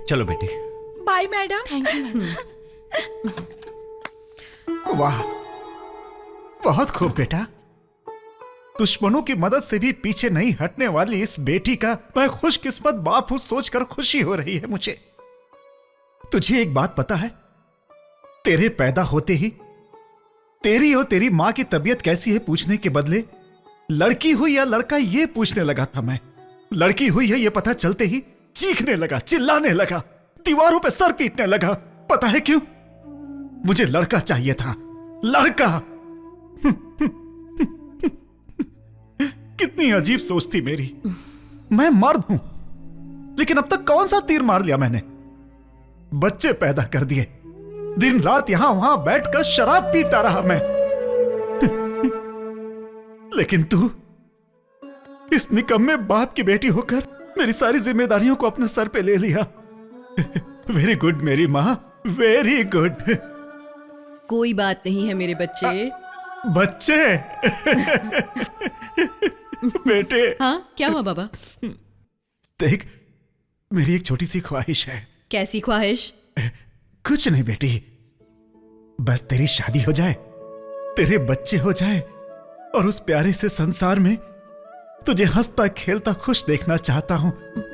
चलो बेटी। Bye madam. Thank you madam. वाह, बहुत खूब बेटा। दुश्मनों की मदद से भी पीछे नहीं हटने वाली इस बेटी का मैं खुशकिस्मत बाप हूं सोचकर खुशी हो रही है मुझे। तुझे एक बात पता है, तेरे पैदा होते ही तेरी और तेरी मां की तबीयत कैसी है पूछने के बदले लड़की हुई या लड़का ये पूछने लगा था मैं। लड़की हुई है ये पता चलते ही चीखने लगा, चिल्लाने लगा, दीवारों पे सर पीटने लगा। पता है क्यों? मुझे लड़का चाहिए था, लड़का। कितनी अजीब सोच थी मेरी। मैं मर्द हूं, लेकिन अब तक कौन सा तीर मार लिया मैंने? बच्चे पैदा कर दिए, दिन रात यहां वहां बैठकर शराब पीता रहा मैं। लेकिन तू इस निकम्मे बाप की बेटी होकर मेरी सारी जिम्मेदारियों को अपने सर पे ले लिया। वेरी गुड मेरी मां, वेरी गुड। कोई बात नहीं है मेरे बच्चे। बच्चे बेटे। हाँ, क्या हुआ बाबा? देख, मेरी एक छोटी सी ख्वाहिश है। कैसी ख्वाहिश? कुछ नहीं बेटी, बस तेरी शादी हो जाए, तेरे बच्चे हो जाए और उस प्यारे से संसार में तुझे हंसता खेलता खुश देखना चाहता हूं।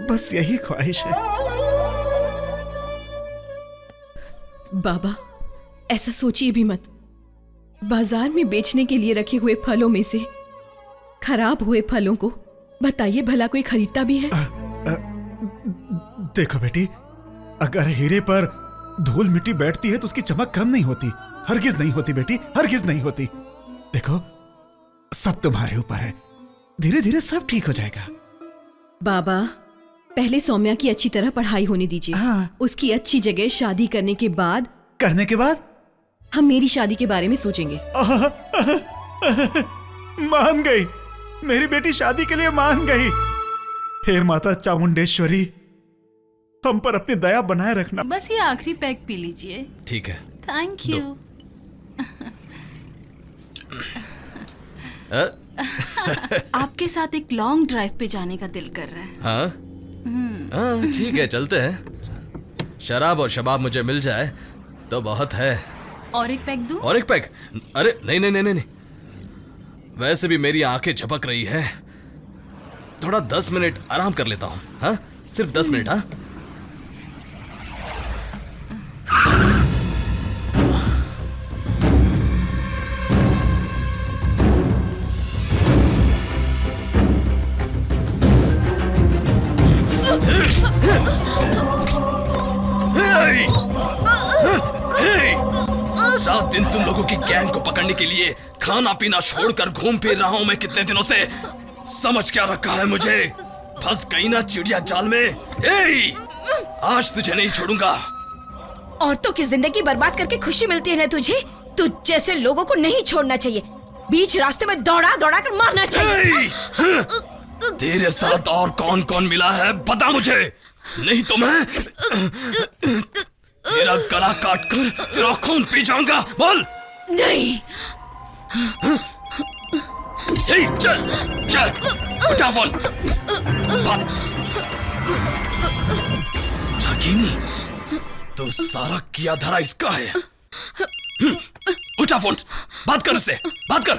बस यही ख्वाहिश है। बाबा, ऐसा सोचिए भी मत। बाजार में बेचने के लिए रखे हुए फलों में से खराब हुए फलों को बताइए भला कोई खरीदता भी है? देखो बेटी, अगर हीरे पर धूल मिट्टी बैठती है तो उसकी चमक कम नहीं होती। हरगिज नहीं होती बेटी, हरगिज नहीं होती। देखो, सब तुम्हारे ऊपर है, धीरे धीरे सब ठीक हो जाएगा। बाबा, पहले सौम्या की अच्छी तरह पढ़ाई होने दीजिए। हाँ। उसकी अच्छी जगह शादी करने के बाद हम मेरी शादी के बारे में सोचेंगे। मान गई, मेरी बेटी शादी के लिए मान गई। हे माता चामुंडेश्वरी, हम पर अपनी दया बनाए रखना। बस ये आखिरी पैक पी लीजिए। ठीक है। Thank you. आपके साथ एक लॉन्ग ड्राइव पे जाने का दिल कर रहा है। हाँ हाँ, ठीक है, चलते हैं। शराब और शबाब मुझे मिल जाए तो बहुत है। और एक पैक दूं? और एक पैक? अरे नहीं नहीं नहीं नहीं, वैसे भी मेरी आंखें झपक रही है, थोड़ा 10 मिनट आराम कर लेता हूँ। हाँ, सिर्फ 10 मिनट। हाँ, रात दिन तुम लोगों की गैंग को पकड़ने के लिए खाना पीना छोड़कर घूम फिर रहा हूं मैं कितने दिनों से। समझ क्या रखा है मुझे? फंस गई ना चिड़िया जाल में। आज तुझे नहीं छोड़ूंगा। औरतों की जिंदगी बर्बाद करके खुशी मिलती है ना तुझे? तुझ जैसे लोगों को नहीं छोड़ना चाहिए, बीच रास्ते में दौड़ा दौड़ा कर मारना चाहिए। तेरे साथ और कौन कौन मिला है बता मुझे, नहीं तो मैं तेरा गला काट कर तेरा खून पी जाऊंगा। बोल। नहीं। चल चल, उठा फोन। रागिनी, तो सारा किया धरा इसका है। उठा फोन, बात कर इससे, बात कर।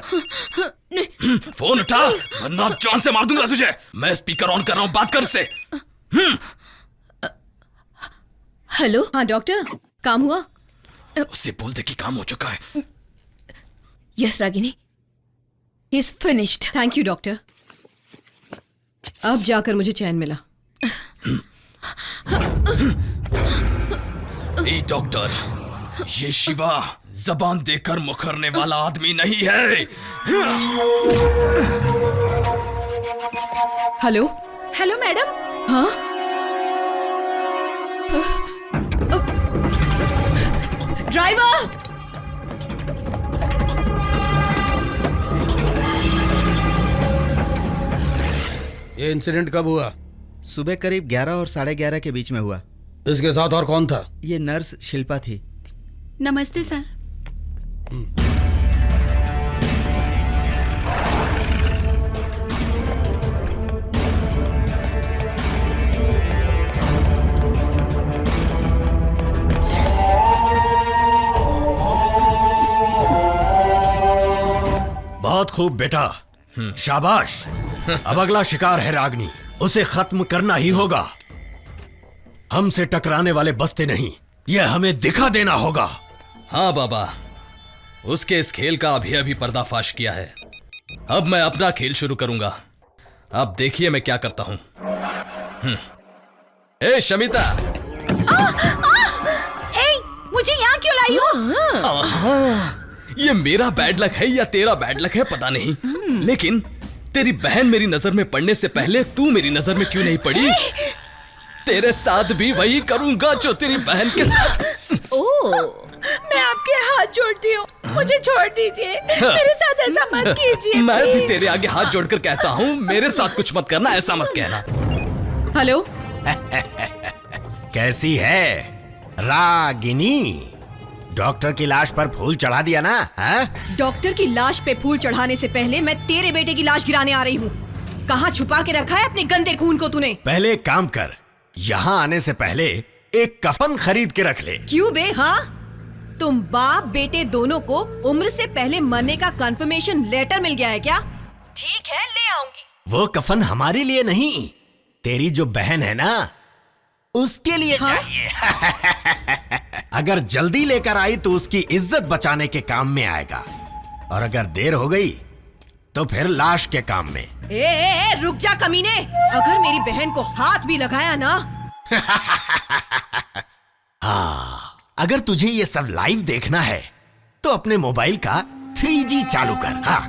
फोन उठा वरना जान से मार दूंगा तुझे। मैं स्पीकर ऑन कर रहा हूं, बात कर इससे। हेलो। हाँ डॉक्टर, काम हुआ? उससे बोल दे कि काम हो चुका है। Yes Ragini, he is finished. Thank you doctor, अब जाकर मुझे चैन मिला। ए डॉक्टर, ये शिवा जबान देकर मुखरने वाला आदमी नहीं है। Hello hello madam. हाँ ड्राइवर, ये इंसिडेंट कब हुआ? सुबह करीब 11 और 11:30 के बीच में हुआ। इसके साथ और कौन था? ये नर्स शिल्पा थी। नमस्ते सर। बहुत खूब बेटा, शाबाश। अब अगला शिकार है रागनी, उसे खत्म करना ही होगा। हमसे टकराने वाले बसते नहीं, यह हमें दिखा देना होगा। हाँ बाबा, उसके इस खेल का अभी अभी पर्दाफाश किया है। अब मैं अपना खेल शुरू करूंगा। अब देखिए मैं क्या करता हूं। ए शमिता, मुझे यहाँ क्यों लाई हो? ये मेरा बैड लक है या तेरा बैड लक है पता नहीं, लेकिन तेरी बहन मेरी नजर में पड़ने से पहले तू मेरी नजर में क्यों नहीं पड़ी? तेरे साथ भी वही करूंगा जो तेरी बहन के साथ। मैं आपके हाथ जोड़ती हूँ, मुझे छोड़ दीजिए। मेरे साथ ऐसा मत कीजिए। मैं भी तेरे आगे हाथ जोड़कर कहता हूँ, मेरे साथ कुछ मत करना, ऐसा मत कहना। हेलो कैसी है रागिनी? डॉक्टर की लाश पर फूल चढ़ा दिया ना? डॉक्टर की लाश पे फूल चढ़ाने से पहले मैं तेरे बेटे की लाश गिराने आ रही हूँ। कहाँ छुपा के रखा है अपने गंदे खून को तूने? पहले एक काम कर, यहाँ आने से पहले एक कफन खरीद के रख ले। क्यों बे? हाँ, तुम बाप बेटे दोनों को उम्र से पहले मरने का कंफर्मेशन लेटर मिल गया है क्या? ठीक है, ले आऊंगी। वो कफन हमारे लिए नहीं, तेरी जो बहन है ना उसके लिए चाहिए। अगर जल्दी लेकर आई तो उसकी इज्जत बचाने के काम में आएगा, और अगर देर हो गई तो फिर लाश के काम में। ए, रुक जा कमीने, अगर मेरी बहन को हाथ भी लगाया ना। हाँ, अगर तुझे ये सब लाइव देखना है तो अपने मोबाइल का 3G चालू कर। हाँ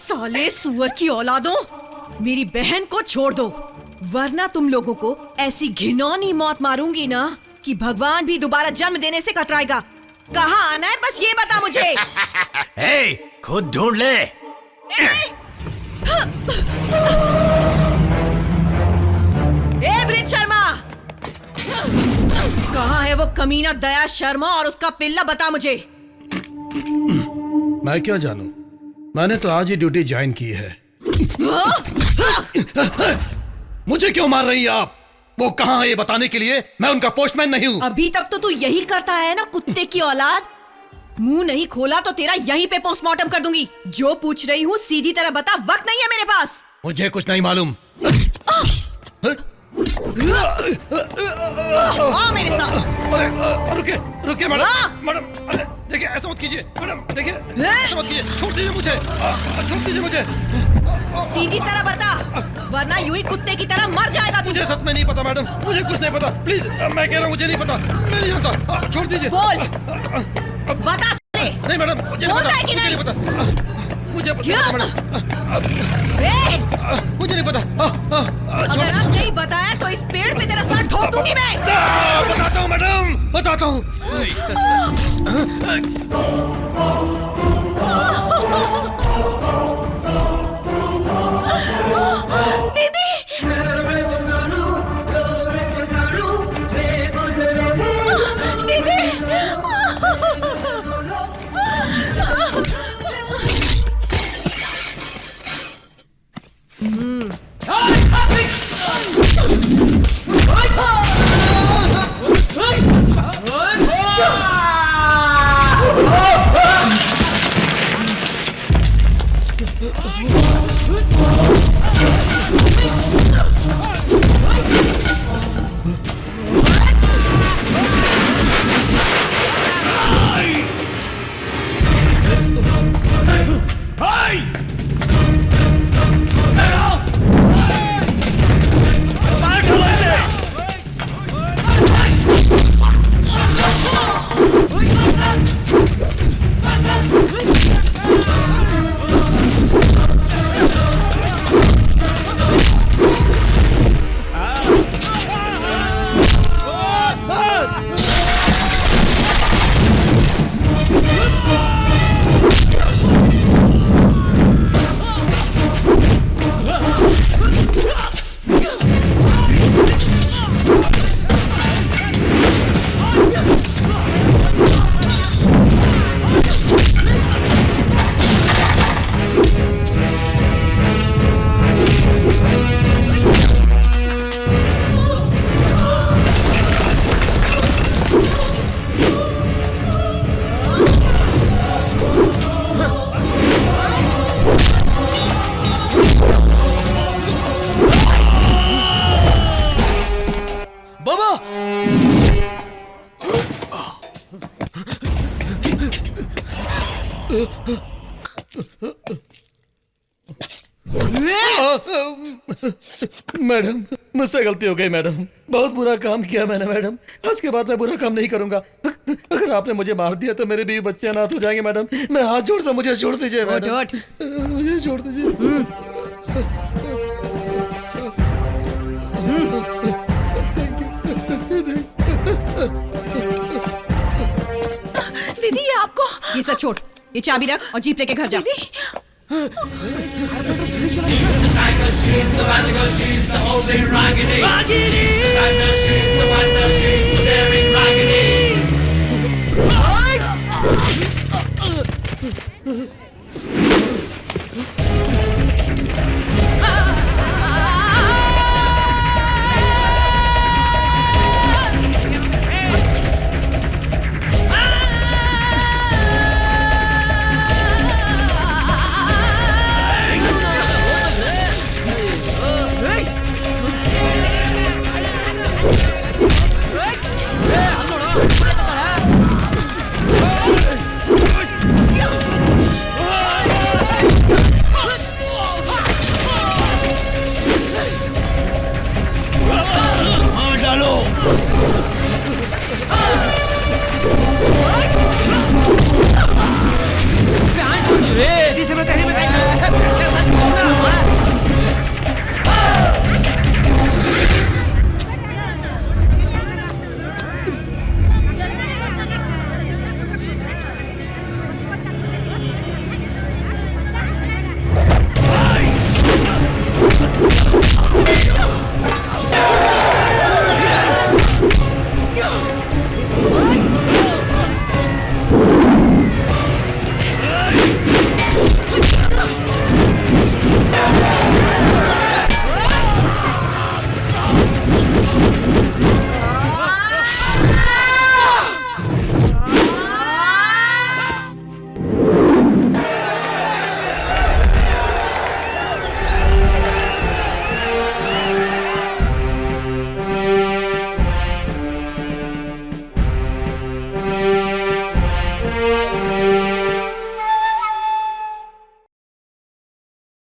साले सुअर की औलादों, मेरी बहन को छोड़ दो, वरना तुम लोगों को ऐसी घिनौनी मौत मारूंगी ना कि भगवान भी दोबारा जन्म देने से कतराएगा। कहाँ आना है बस ये बता मुझे। ए, खुद ढूंढ ले। वृद्ध शर्मा, कहाँ है वो कमीना दया शर्मा और उसका पिल्ला? बता मुझे। मैं क्या जानूं, मैंने तो आज ही ड्यूटी ज्वाइन की है। मुझे क्यों मार रही है आप? वो कहाँ है ये बताने के लिए मैं उनका पोस्टमैन नहीं हूँ। अभी तक तो तू यही करता है ना, कुत्ते की औलाद। मुंह नहीं खोला तो तेरा यहीं पे पोस्टमार्टम कर दूंगी। जो पूछ रही हूँ सीधी तरह बता, वक्त नहीं है मेरे पास। मुझे कुछ नहीं मालूम। आ मेरे साथ। रुकिए रुकिए मैडम, मैडम देखिए ऐसा मत कीजिए। मैडम देखिए ऐसा मत कीजिए, छोड़ दीजिए मुझे, छोड़ दीजिए मुझे। सीधी तरह बता, वरना यूं ही कुत्ते की तरह मर जाएगा तू। मुझे सच में नहीं पता मैडम, मुझे कुछ नहीं पता। प्लीज मैं कह रहा हूँ मुझे नहीं पता, मैं नहीं जानता। छोड़ दीजिए। बोल, बता। नहीं मैडम, मुझे नहीं पता। मुझे पता मैडम, मुझे नहीं पता। अगर अब नहीं बताया तो इस पेड़ पे तेरा सर ठोक दूंगी मैं। बताता हूँ मैडम, बताता हूँ। दीदी, मैडम, मुझसे गलती हो गई मैडम। बहुत बुरा काम किया मैंने मैडम। आज के बाद मैं बुरा काम नहीं करूंगा। अगर आपने मुझे मार दिया तो मेरे बीवी बच्चे अनाथ हो जाएंगे मैडम। मैं हाथ जोड़ता, मुझे छोड़ दीजिए मैडम। मुझे छोड़ दीजिए। दीदी ये आपको। ये सब छोड़, ये चाबी रख और जीप लेके घर जा। डालो।